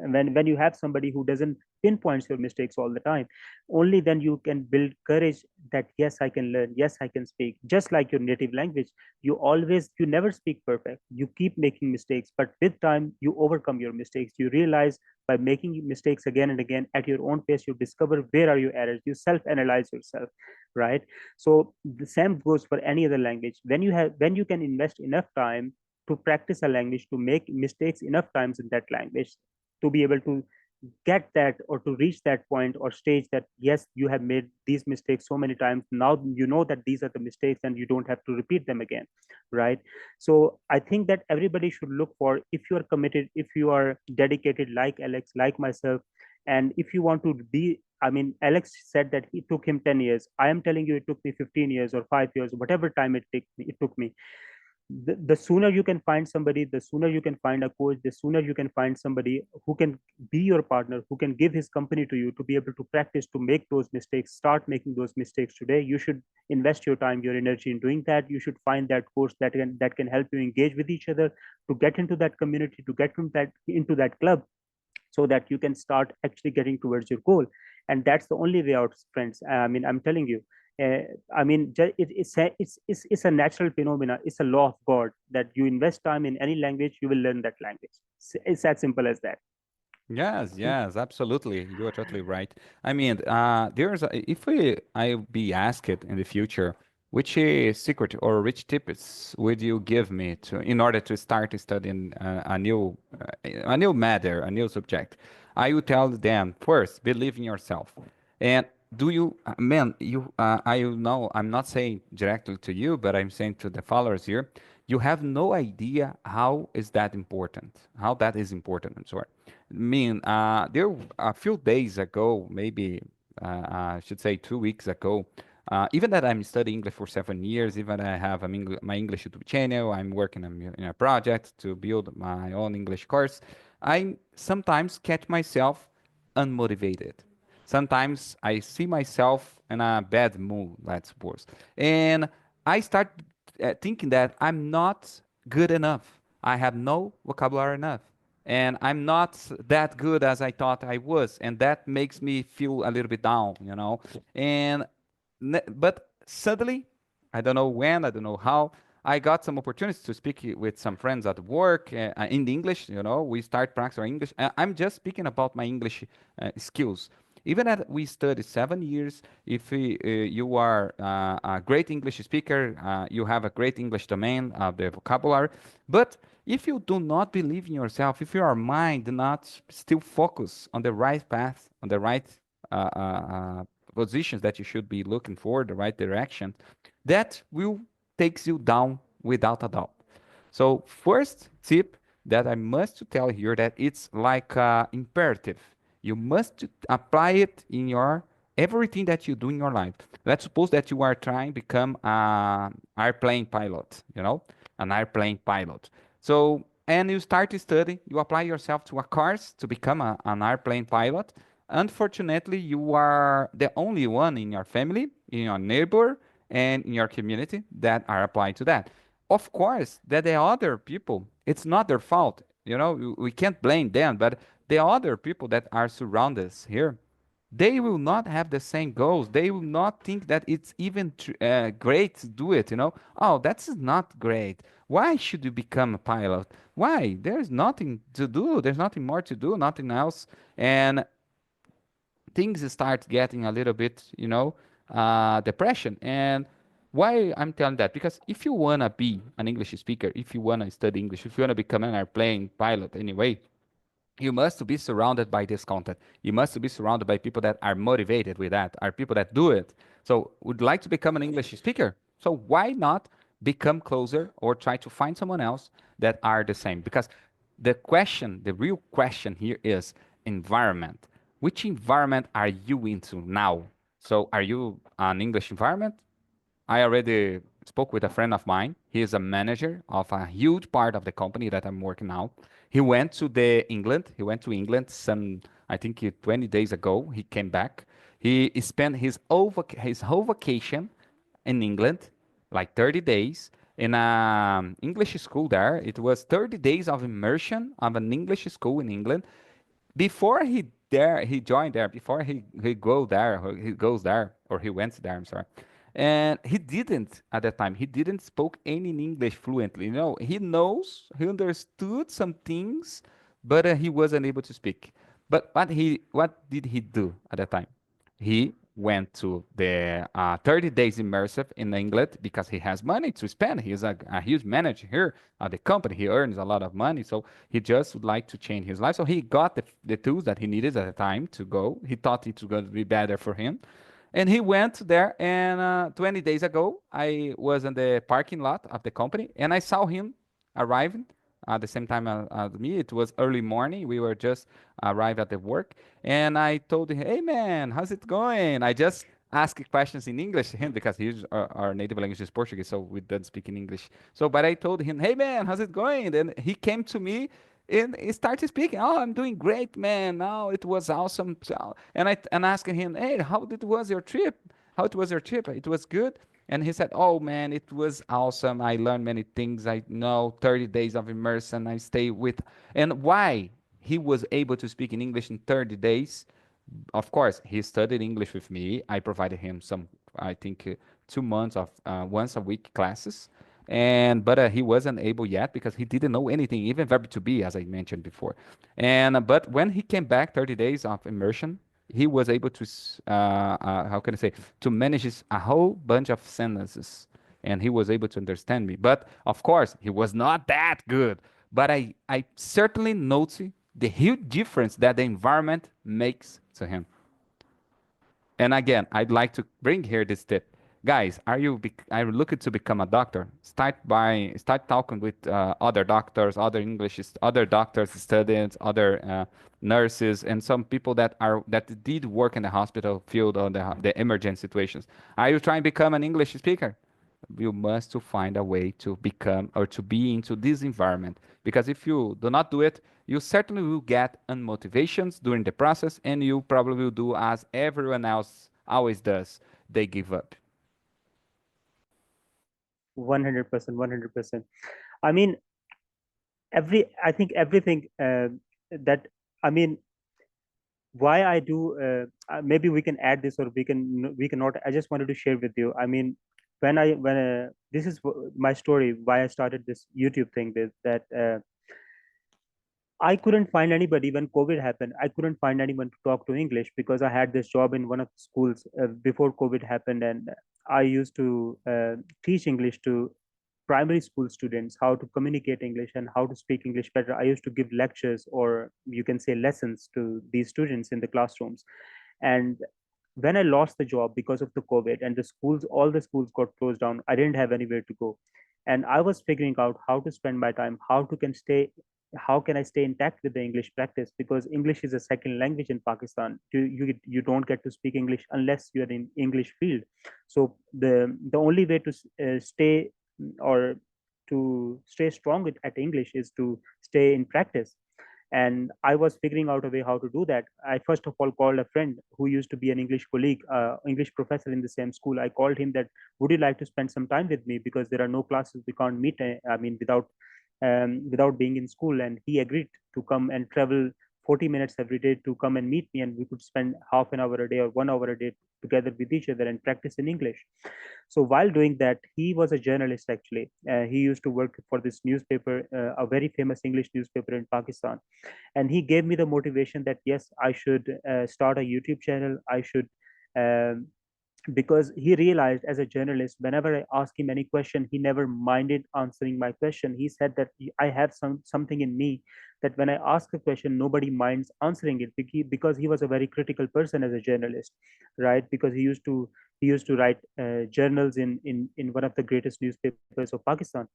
when you have somebody who doesn't pinpoints your mistakes all the time, only then you can build courage that yes, I can learn, yes, I can speak. Just like your native language, you never speak perfect, you keep making mistakes, but with time you overcome your mistakes. You realize by making mistakes again and again at your own pace, you discover where are your errors, you self analyze yourself, right? So the same goes for any other language. When you can invest enough time to practice a language, to make mistakes enough times in that language, to be able to get that, or to reach that point or stage that yes, you have made these mistakes so many times, now you know that these are the mistakes and you don't have to repeat them again, right? So I think that everybody should look for, if you are committed, if you are dedicated like Alex, like myself, and if you want to be, I mean, Alex said that it took him 10 years. I am telling you it took me 15 years or 5 years, whatever time it took me. The sooner you can find somebody, the sooner you can find a coach, the sooner you can find somebody who can be your partner, who can give his company to you to be able to practice, to make those mistakes, start making those mistakes today. You should invest your time, your energy in doing that. You should find that coach that can help you engage with each other, to get into that community, to get into that club, so that you can start actually getting towards your goal. And that's the only way out, friends. I mean, I'm telling you, uh, I mean, it's a natural phenomena. It's a law of God that you invest time in any language, you will learn that language. It's as simple as that. Yes, Hmm. yes, absolutely. You are totally right. I mean, if I be asked in the future, which secret or which tips would you give me to in order to start studying a new matter, a new subject? I would tell them first, believe in yourself. And do you, man, I know I'm not saying directly to you, but I'm saying to the followers here, you have no idea how is that important, how that is important. I'm sorry. I mean, there a few days ago, maybe I should say 2 weeks ago, even that I'm studying English for 7 years, even I have my English YouTube channel, I'm working in a project to build my own English course. I sometimes catch myself unmotivated. Sometimes I see myself in a bad mood, let's suppose. And I start thinking that I'm not good enough. I have no vocabulary enough. And I'm not that good as I thought I was. And that makes me feel a little bit down, you know? And but suddenly, I don't know when, I don't know how, I got some opportunities to speak with some friends at work in the English. You know, we start practicing our English. I'm just speaking about my English skills. Even that we study 7 years, if you are a great English speaker, you have a great English domain of the vocabulary. But if you do not believe in yourself, if your mind do not still focus on the right path, on the right uh, uh, uh, positions that you should be looking for, the right direction, that will takes you down without a doubt. So first tip that I must tell here that it's like imperative. You must apply it in your everything that you do in your life. Let's suppose that you are trying to become an airplane pilot, you know, an airplane pilot. So, and you start to study, you apply yourself to a course to become an airplane pilot. Unfortunately, you are the only one in your family, in your neighbor, and in your community that are applied to that. Of course, that the other people, it's not their fault. You know, we can't blame them, but the other people that are surround us here, they will not have the same goals. They will not think that it's even great to do it. You know, oh, that's not great. Why should you become a pilot? Why? There's nothing to do. There's nothing more to do. Nothing else. And things start getting a little bit, depression. And why I'm telling that? Because if you wanna be an English speaker, if you wanna study English, if you wanna become an airplane pilot anyway, you must be surrounded by this content. You must be surrounded by people that are motivated with that, are people that do it. So would like to become an English speaker. So why not become closer or try to find someone else that are the same? Because the real question here is environment. Which environment are you into now? So are you an English environment? I already spoke with a friend of mine. He is a manager of a huge part of the company that I'm working now. He went to the England. He went to England some, I think, 20 days ago. He came back. He spent his whole vacation in England, like 30 days, in an English school there. It was 30 days of immersion of an English school in England before he joined there, before he go there, or he goes there, or he went there, I'm sorry. And he didn't at that time, he didn't spoke any English fluently. He knows, he understood some things, but he wasn't able to speak. But what did he do at that time? He went to the 30 days immersive in England because he has money to spend. He's a huge manager here at the company. He earns a lot of money, so he just would like to change his life. So he got the tools that he needed at the time to go. He thought it was going to be better for him. And he went there, and 20 days ago, I was in the parking lot of the company, and I saw him arriving at the same time as me. It was early morning. We were just arrived at the work, and I told him, "Hey, man, how's it going?" I just asked questions in English to him because our native language is Portuguese, so we don't speak in English. So, but I told him, "Hey, man, how's it going?" And he came to me and he started speaking. Oh, I'm doing great, man. Oh, it was awesome. And and asking him, hey, how did was your trip? How it was your trip? It was good. And he said, oh man, it was awesome. I learned many things. I know 30 days of immersion. I stay with, and why he was able to speak in English in 30 days. Of course, he studied English with me. I provided him some, I think, 2 months of once a week classes, and but he wasn't able yet because he didn't know anything, even verb to be, as I mentioned before. And but when he came back, 30 days of immersion, he was able to, how can I say, to manage a whole bunch of sentences, and he was able to understand me. But of course, he was not that good. But I certainly noticed the huge difference that the environment makes to him. And again, I'd like to bring here this tip. Guys, are you looking to become a doctor? Start talking with other doctors, other doctors, students, other nurses, and some people that did work in the hospital field or the emergency situations. Are you trying to become an English speaker? You must to find a way to become or to be into this environment, because if you do not do it, you certainly will get unmotivations during the process, and you probably will do as everyone else always does. They give up. 100%, 100%. I mean, I think everything that, I mean, why I do, maybe we can add this or we cannot. I just wanted to share with you. I mean, when this is my story, why I started this YouTube thing with that. I couldn't find anybody when COVID happened. I couldn't find anyone to talk to English because I had this job in one of the schools before COVID happened, and I used to teach English to primary school students how to communicate English and how to speak English better. I used to give lectures, or you can say lessons, to these students in the classrooms. And when I lost the job because of the COVID and the schools, all the schools got closed down, I didn't have anywhere to go. And I was figuring out how to spend my time, how can I stay intact with the English practice, because English is a second language in Pakistan. You don't get to speak English unless you're in English field. So the only way to stay, or to stay strong at English, is to stay in practice. And I was figuring out a way how to do that. I first of all called a friend who used to be an English colleague, English professor in the same school. I called him that, would you like to spend some time with me, because there are no classes, we can't meet, I mean, without being in school. And he agreed to come and travel 40 minutes every day to come and meet me, and we could spend half an hour a day or 1 hour a day together with each other and practice in English. So while doing that, he was a journalist actually. He used to work for this newspaper, a very famous English newspaper in Pakistan. And he gave me the motivation that yes, I should start a YouTube channel. I should, um, because he realized as a journalist, whenever I asked him any question, he never minded answering my question. He said that I have something in me that when I ask a question, nobody minds answering it, because he was a very critical person as a journalist, right? Because he used to write journals in one of the greatest newspapers of Pakistan.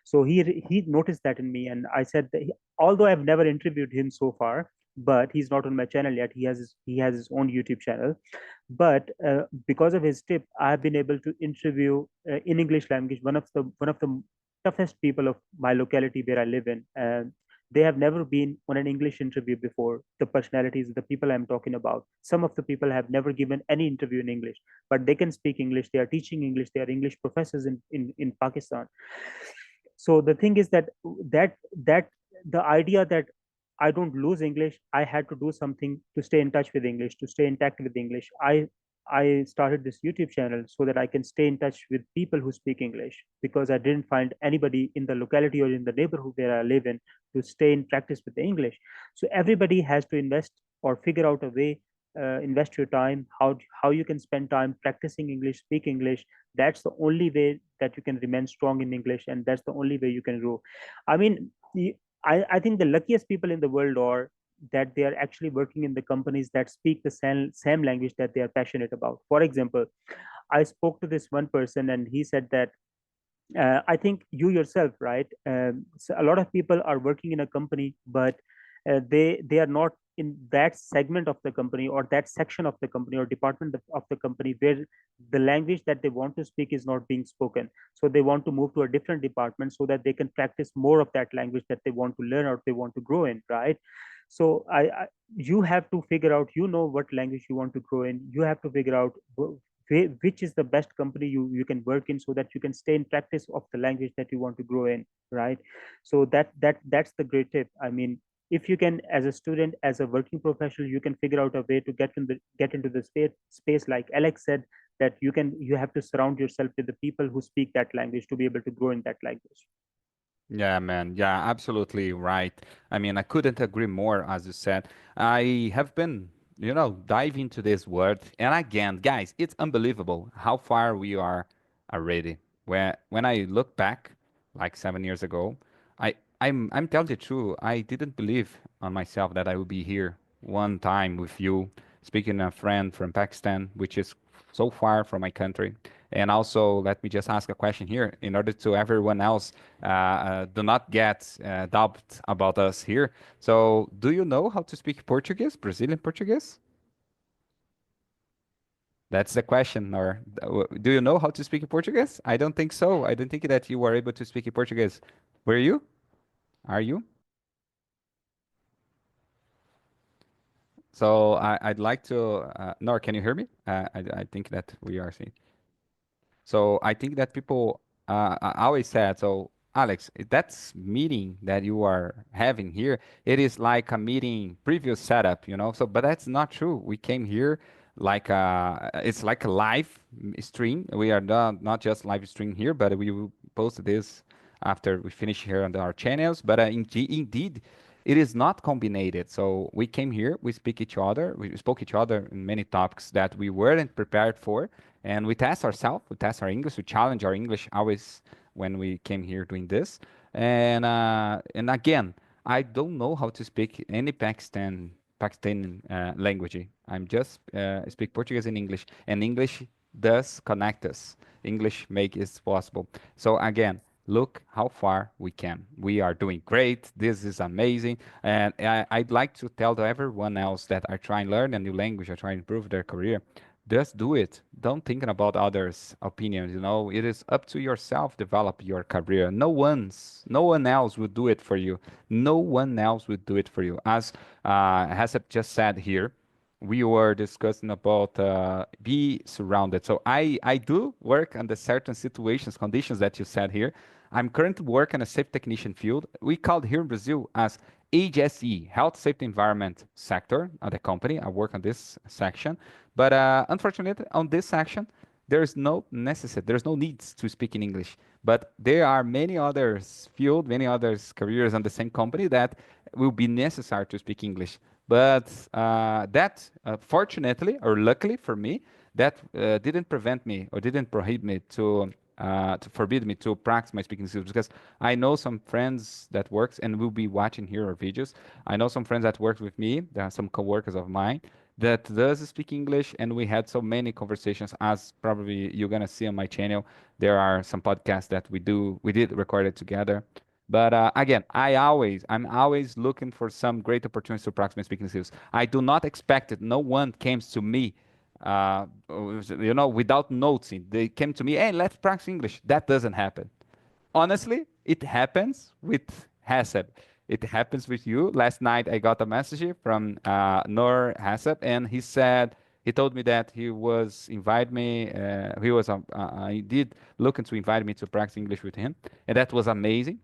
So he noticed that in me, and I said that although I've never interviewed him so far, but he's not on my channel yet. He has his own YouTube channel. But because of his tip, I have been able to interview in English language one of the toughest people of my locality where I live in. And they have never been on an English interview before. The personalities, the people I'm talking about, some of the people have never given any interview in English, but they can speak English. They are teaching English. They are English professors in Pakistan. So the thing is that the idea that I don't lose English, I had to do something to stay in touch with English, to stay intact with English. I started this YouTube channel so that I can stay in touch with people who speak English, because I didn't find anybody in the locality or in the neighborhood where I live in to stay in practice with the English. So everybody has to invest or figure out a way invest your time, how you can spend time practicing English, speak English. That's the only way that you can remain strong in English, and that's the only way you can grow. I mean, I think the luckiest people in the world are that they are actually working in the companies that speak the same language that they are passionate about. For example, I spoke to this one person, and he said that I think you yourself, right? So a lot of people are working in a company, but they are not in that segment of the company or that section of the company or department of the company where the language that they want to speak is not being spoken. So they want to move to a different department so that they can practice more of that language that they want to learn or they want to grow in, right? So you have to figure out, you know, what language you want to grow in. You have to figure out which is the best company you can work in so that you can stay in practice of the language that you want to grow in, right? So that's the great tip. I mean, if you can, as a student, as a working professional, you can figure out a way to get into the space like Alex said, that you have to surround yourself with the people who speak that language to be able to grow in that language. Yeah, man. Yeah, absolutely right. I mean, I couldn't agree more, as you said. I have been, dive into this word, and again, guys, it's unbelievable how far we are already. When I look back, like 7 years ago, I'm telling the truth. I didn't believe on myself that I would be here one time with you, speaking a friend from Pakistan, which is so far from my country. And also, let me just ask a question here, in order to everyone else do not get doubt about us here. So, do you know how to speak Portuguese, Brazilian Portuguese? That's the question. Or do you know how to speak Portuguese? I don't think so. I don't think that you were able to speak Portuguese. Were you? Are you? So I'd like to. Nor, can you hear me? I think that we are seeing. So I think that people I always said, so Alex, that's meeting that you are having here, it is like a meeting previous setup, So, but that's not true. We came here like it's like a live stream. We are not just live stream here, but we will post this after we finish here on our channels. But indeed, it is not combined. So we came here, we speak each other, we spoke each other in many topics that we weren't prepared for, and we test ourselves, we test our English, we challenge our English always when we came here doing this. And again, I don't know how to speak any Pakistani language. I'm just speak Portuguese and English, and English does connect us. English make it possible. So again, look how far we can. We are doing great. This is amazing. And I'd like to tell to everyone else that are trying to learn a new language or trying to improve their career, just do it. Don't think about others' opinions. It is up to yourself develop your career. No one else will do it for you. No one else will do it for you. As Hasep just said here, we were discussing about be surrounded. So I do work under certain situations, conditions that you said here. I'm currently working in a safe technician field. We called here in Brazil as HSE, Health Safety Environment sector of the company. I work on this section, but unfortunately, on this section, there's no needs to speak in English. But there are many others field, many others careers on the same company that will be necessary to speak English. But fortunately or luckily for me, that didn't prevent me or didn't prohibit me to forbid me to practice my speaking skills, because I know some friends that works and will be watching here our videos. I know some friends that work with me. There are some coworkers of mine that does speak English, and we had so many conversations. As probably you're gonna see on my channel, there are some podcasts that we did record it together. But again, I'm always looking for some great opportunities to practice my speaking skills. I do not expect it. No one comes to me, without noticing. They came to me, hey, let's practice English. That doesn't happen. Honestly, it happens with Haseb. It happens with you. Last night, I got a message from Noor Haseb, and he told me that he was invite me. He did looking to invite me to practice English with him, and that was amazing.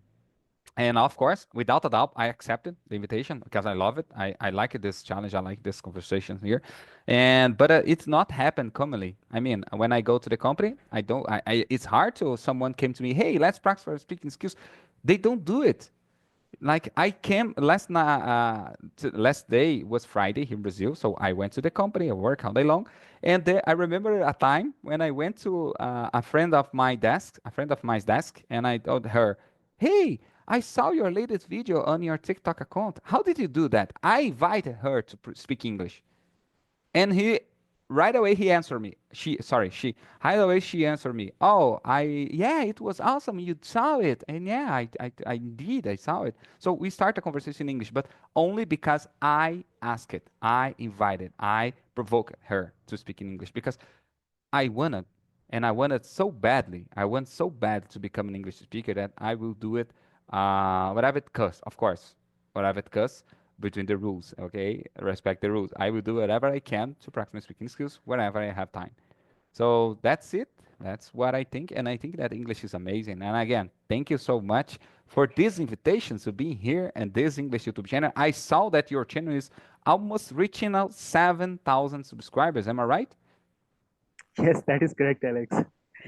And of course, without a doubt, I accepted the invitation because I love it. I like this challenge. I like this conversation here, but it's not happened commonly. I mean, when I go to the company, I don't. It's hard to someone came to me, hey, let's practice our speaking skills. They don't do it. like I came last night, last day was Friday here in Brazil, so I went to the company, I work all day long, and there, I remember a time when I went to a friend of mine's desk, and I told her, "Hey, I saw your latest video on your TikTok account. How did you do that?" I invited her to speak English. And he right away he answered me. She right away she answered me. Oh, yeah, it was awesome. You saw it. And yeah, I did. I saw it. So we start a conversation in English, but only because I asked it. I invited. I provoked her to speak in English because I wanted, and I wanted so badly. I want so bad to become an English speaker that I will do it, whatever it costs, of course, whatever it costs between the rules. Okay, respect the rules. I will do whatever I can to practice my speaking skills whenever I have time. So that's it. That's what I think, and I think that English is amazing. And again, thank you so much for this invitation to be here and this English YouTube channel. I saw that your channel is almost reaching out 7,000 subscribers. Am I right? Yes, that is correct, Alex.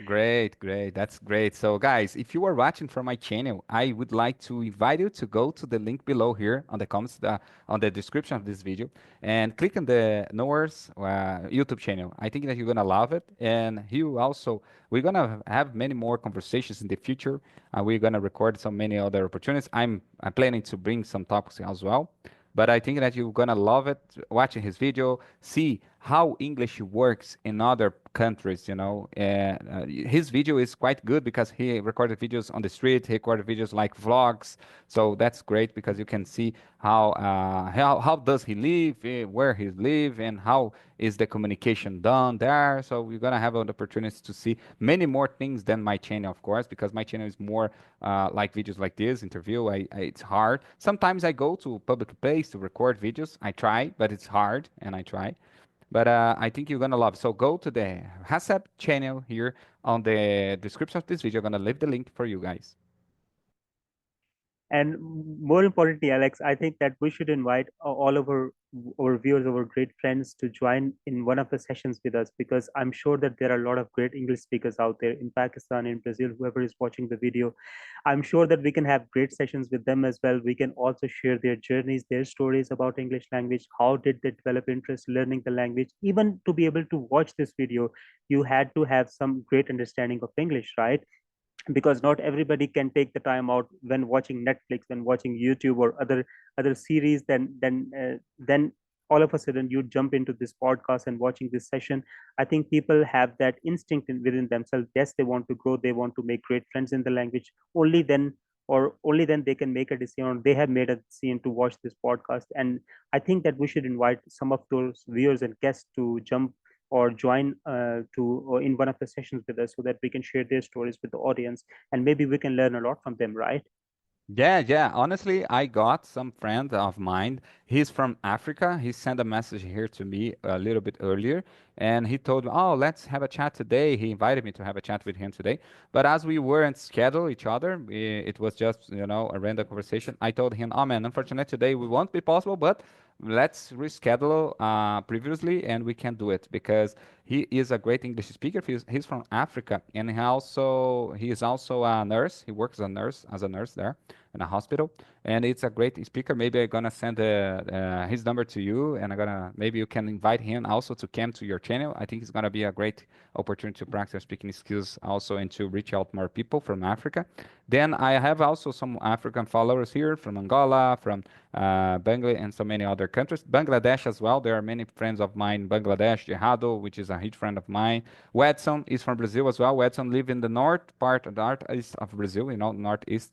Great, great. That's great. So, guys, if you are watching from my channel, I would like to invite you to go to the link below here on the comments, on the description of this video, and click on the Noah's YouTube channel. I think that you're gonna love it, and you also we're gonna have many more conversations in the future. We're gonna record so many other opportunities. I'm planning to bring some topics as well. But I think that you're gonna love it watching his video, see how English works in other countries, you know. And his video is quite good because he recorded videos on the street, he recorded videos like vlogs. So that's great because you can see how does he live, where he live, and how is the communication done there. So we're gonna have an opportunity to see many more things than my channel, of course, because my channel is more like videos like this interview. It's hard. Sometimes I go to public place to record videos. I try, but it's hard, and I try. But I think you're gonna love it. So go to the HACCP channel here on the description of this video. I'm gonna leave the link for you guys. And more importantly, Alex, I think that we should invite all of our viewers, our great friends, to join in one of the sessions with us, because I'm sure that there are a lot of great English speakers out there in Pakistan, in Brazil, whoever is watching the video. I'm sure that we can have great sessions with them as well. We can also share their journeys, their stories about English language. How did they develop interest learning the language? Even to be able to watch this video, you had to have some great understanding of English, right? Because not everybody can take the time out when watching Netflix, when watching YouTube or other series. Then all of a sudden you jump into this podcast and watching this session. I think people have that instinct within themselves. Yes, they want to grow, they want to make great friends in the language. Only then they can make a decision, or they have made a decision to watch this podcast. And I think that we should invite some of those viewers and guests to jump or join to or in one of the sessions with us, so that we can share their stories with the audience, and maybe we can learn a lot from them, right? Yeah, yeah. Honestly, I got some friend of mine. He's from Africa. He sent a message here to me a little bit earlier, and he told me, "Oh, let's have a chat today." He invited me to have a chat with him today. But as we weren't scheduled each other, it was just, a random conversation. I told him, "Oh man, unfortunately today we won't be possible, but let's reschedule previously, and we can do it because he is a great English speaker. He's from Africa, and he is also a nurse. He works as a nurse there in a hospital, and it's a great speaker. Maybe I'm gonna send his number to you, and maybe you can invite him also to come to your channel. I think it's gonna be a great opportunity to practice speaking skills also and to reach out more people from Africa. Then I have also some African followers here from Angola, from Bangladesh, and so many other countries. Bangladesh as well. There are many friends of mine in Bangladesh. Jihado, which is a huge friend of mine. Wedson is from Brazil as well. Wedson live in the north part, the northeast of Brazil, northeast,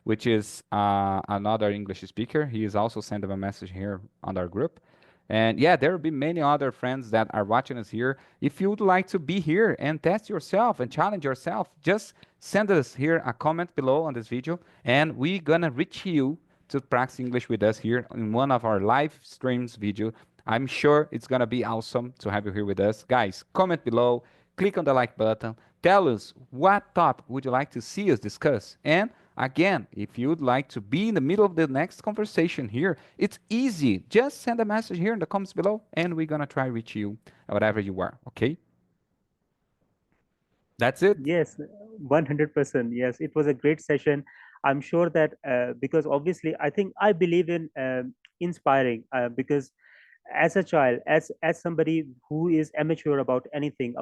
which is another English speaker. He is also sending a message here on our group. And yeah, there will be many other friends that are watching us here. If you would like to be here and test yourself and challenge yourself, just send us here a comment below on this video, and we're gonna reach you to practice English with us here in one of our live streams video. I'm sure it's gonna be awesome to have you here with us. Guys, comment below, click on the like button, tell us what topic would you like to see us discuss. And again, if you'd like to be in the middle of the next conversation here, it's easy. Just send a message here in the comments below, and we're gonna try to reach you whatever you are. Okay? That's it. Yes, 100%. Yes, it was a great session. I'm sure that because obviously I think I believe in inspiring because as a child, as somebody who is amateur about anything,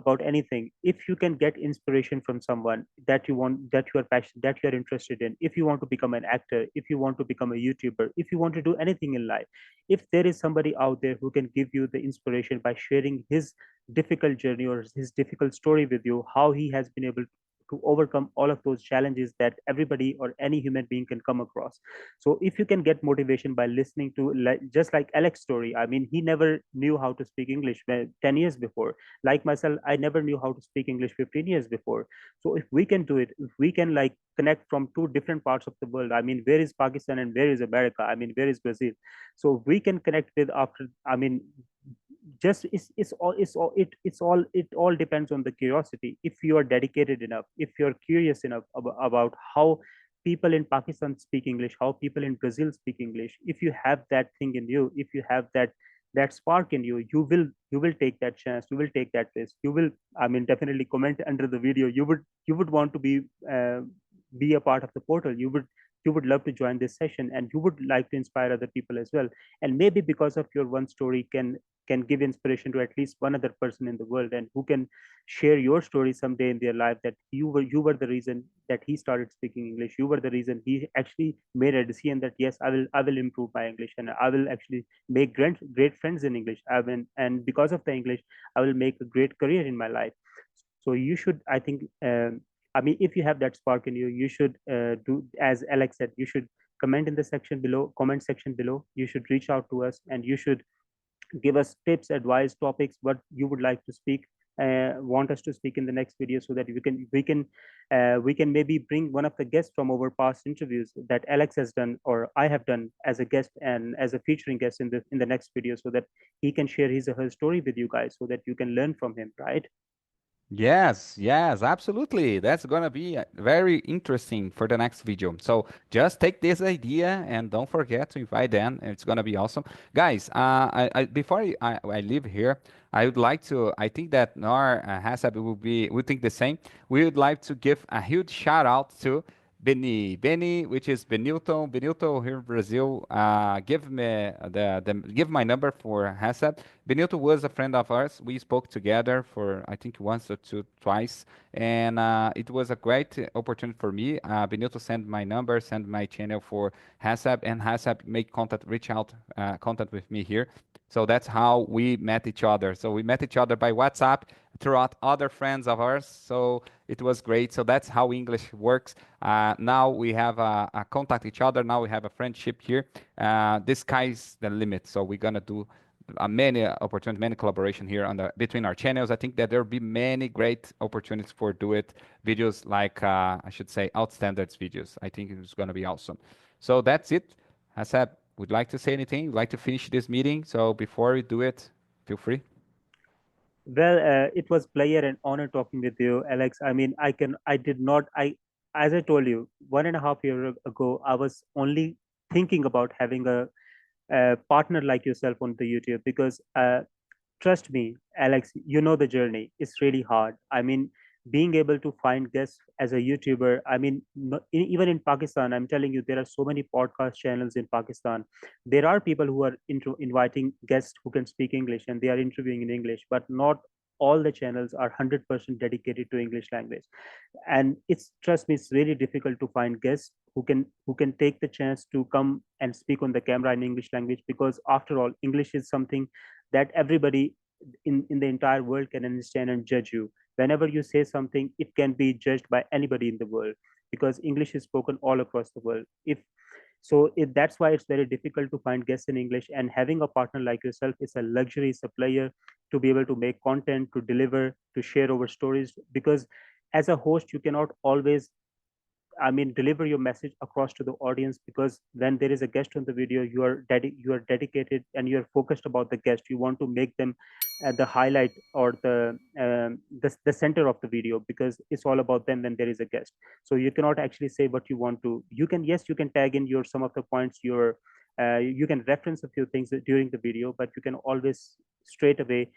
if you can get inspiration from someone that you want, that you are passionate, that you are interested in, if you want to become an actor, if you want to become a YouTuber, if you want to do anything in life, if there is somebody out there who can give you the inspiration by sharing his difficult journey or his difficult story with you, how he has been able to overcome all of those challenges that everybody or any human being can come across. So if you can get motivation by listening to, like, just like Alex's story, I mean, he never knew how to speak English 10 years before. Like myself, I never knew how to speak English 15 years before. So if we can do it, if we can like connect from two different parts of the world, I mean, where is Pakistan and where is America, I mean, where is Brazil? So we can connect with after, I mean, just it all depends on the curiosity. If you are dedicated enough, if you're curious enough about how people in Pakistan speak English, how people in Brazil speak English, if you have that thing in you, if you have that spark in you, you will take that chance, you will take that risk, you will, I mean, definitely comment under the video, you would want to be a part of the portal, you would love to join this session, and you would like to inspire other people as well. And maybe because of your one story can give inspiration to at least one other person in the world, and who can share your story someday in their life, that you were the reason that he started speaking English, you were the reason he actually made a decision that yes, I will improve my English, and I will actually make great friends in English, and because of the English I will make a great career in my life. So you should, I think, I mean, if you have that spark in you, you should do as Alex said, you should comment section below, you should reach out to us, and you should give us tips, advice, topics, what you would like to speak, want us to speak in the next video, so that we can maybe bring one of the guests from our past interviews that Alex has done or I have done as a guest and as a featuring guest in the next video, so that he can share his or her story with you guys, so that you can learn from him, right? Yes, yes, absolutely. That's gonna be very interesting for the next video. So just take this idea and don't forget to invite them. It's gonna be awesome, guys. Before I leave here, I would like to. I think that Nar Hasab will be. We think the same. We would like to give a huge shout out to Benny, which is Benilton here in Brazil. Give me give my number for Hasab. Benito was a friend of ours. We spoke together for I think once or twice, and it was a great opportunity for me. Benito sent my number, sent my channel for Hasab, and Hasab make contact, reach out, contact with me here. So that's how we met each other. So we met each other by WhatsApp throughout other friends of ours. So it was great. So that's how English works. Now we have a contact each other. Now we have a friendship here. The sky's the limit. So we're gonna do many opportunities, many collaboration here on the between our channels. I think that there will be many great opportunities for do it videos like I should say outstandards videos. I think it's going to be awesome. So that's it. Hasab, would like to say anything? Would like to finish this meeting? So before we do it, feel free. Well, it was pleasure and honor talking with you, Alex. I mean, I did not, as I told you, 1.5 years ago, I was only thinking about having a partner like yourself on the YouTube, because trust me, Alex, you know the journey. It's really hard. I mean, being able to find guests as a YouTuber, I mean, even in Pakistan, I'm telling you, there are so many podcast channels in Pakistan. There are people who are inviting guests who can speak English, and they are interviewing in English, but not all the channels are 100% dedicated to English language. And it's, trust me, it's really difficult to find guests who can take the chance to come and speak on the camera in English language, because after all, English is something that everybody in the entire world can understand and judge you. Whenever you say something, it can be judged by anybody in the world, because English is spoken all across the world. If so, that's why it's very difficult to find guests in English. And having a partner like yourself is a luxury, it's a pleasure to be able to make content, to deliver, to share our stories. Because as a host, you cannot always, I mean, deliver your message across to the audience, because when there is a guest on the video, you are dedicated and you are focused about the guest. You want to make them the highlight or the center of the video, because it's all about them when there is a guest. So you cannot actually say what you want to. You can, yes, you can tag in your some of the points. You can reference a few things during the video, but you can always straight away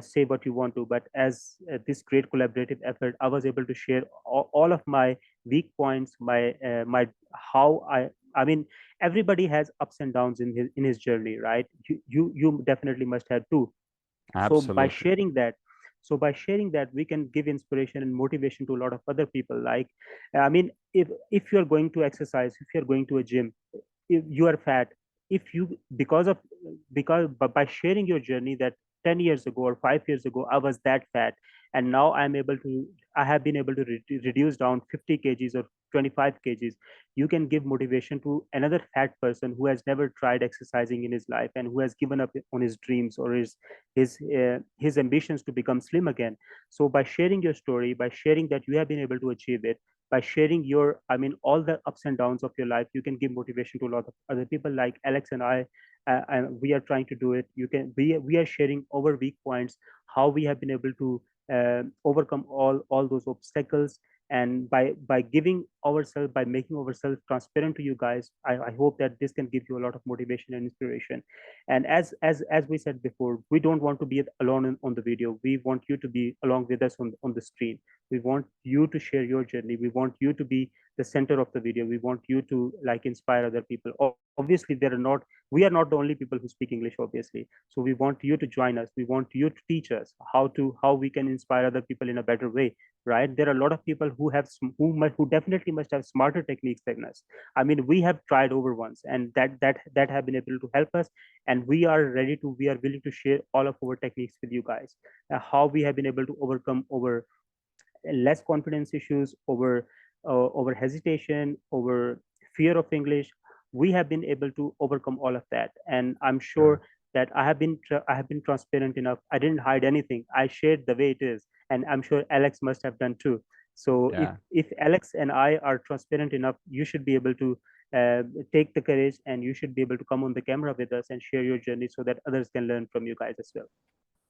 say what you want to. But as this great collaborative effort, I was able to share all of my weak points, my how I mean, everybody has ups and downs in his journey, right? You definitely must have too. So by Absolutely. sharing that, we can give inspiration and motivation to a lot of other people. Like, I mean, if you're going to exercise, if you're going to a gym, if you are fat, if you because of because but by sharing your journey that 10 years ago or 5 years ago I was that fat, and now I have been able to reduce down 50 kgs or 25 kgs, you can give motivation to another fat person who has never tried exercising in his life and who has given up on his dreams or his ambitions to become slim again. So by sharing your story, by sharing that you have been able to achieve it, by sharing your, I mean, all the ups and downs of your life, you can give motivation to a lot of other people like Alex and I. And we are trying to do it. We are sharing our weak points, how we have been able to overcome all those obstacles. And by giving ourselves, by making ourselves transparent to you guys, I hope that this can give you a lot of motivation and inspiration. And as we said before, we don't want to be alone on the video. We want you to be along with us on the screen. We want you to share your journey. We want you to be the center of the video. We want you to like inspire other people. Obviously, we are not the only people who speak English, obviously. So we want you to join us. We want you to teach us how we can inspire other people in a better way, right? There are a lot of people who definitely must have smarter techniques than us. I mean, we have tried over once, and that have been able to help us. And we are willing to share all of our techniques with you guys, how we have been able to overcome our less confidence issues, over hesitation, over fear of English. We have been able to overcome all of that, and I'm sure Sure. that I have been transparent enough. I didn't hide anything. I shared the way it is, and I'm sure Alex must have done too. So Yeah. if Alex and I are transparent enough, you should be able to take the courage, and you should be able to come on the camera with us and share your journey so that others can learn from you guys as well.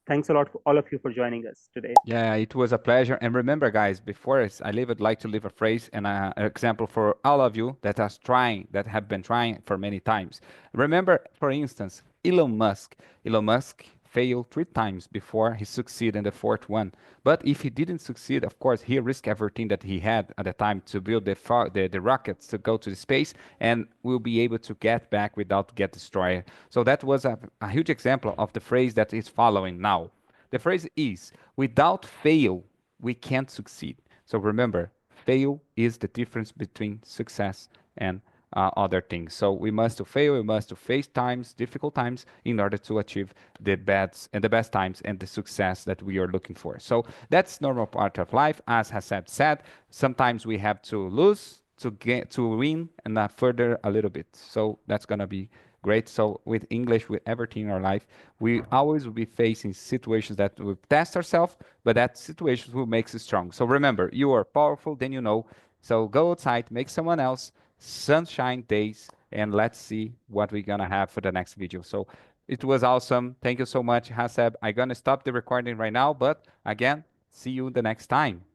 Thanks a lot for all of you for joining us today. Yeah, it was a pleasure. And remember, guys, before I leave, I'd like to leave a phrase and an example for all of you that have been trying for many times. Remember, for instance, Elon Musk. Elon Musk failed 3 times before he succeeded in the fourth one. But if he didn't succeed, of course, he risked everything that he had at the time to build the rockets to go to the space and will be able to get back without get destroyed. So that was a huge example of the phrase that is following now. The phrase is, without fail, we can't succeed. So remember, fail is the difference between success and other things. So we must to fail, we must to face times, difficult times, in order to achieve the best times and the success that we are looking for. So that's normal part of life. As Hassan said, sometimes we have to lose to win and further a little bit. So that's gonna be great. So with English, with everything in our life, we always will be facing situations that will test ourselves, but that situations will make us strong. So remember, you are powerful, then you know. So go outside, make someone else sunshine days, and let's see what we're gonna have for the next video. So it was awesome. Thank you so much, Haseb. I'm gonna stop the recording right now, but again, see you the next time.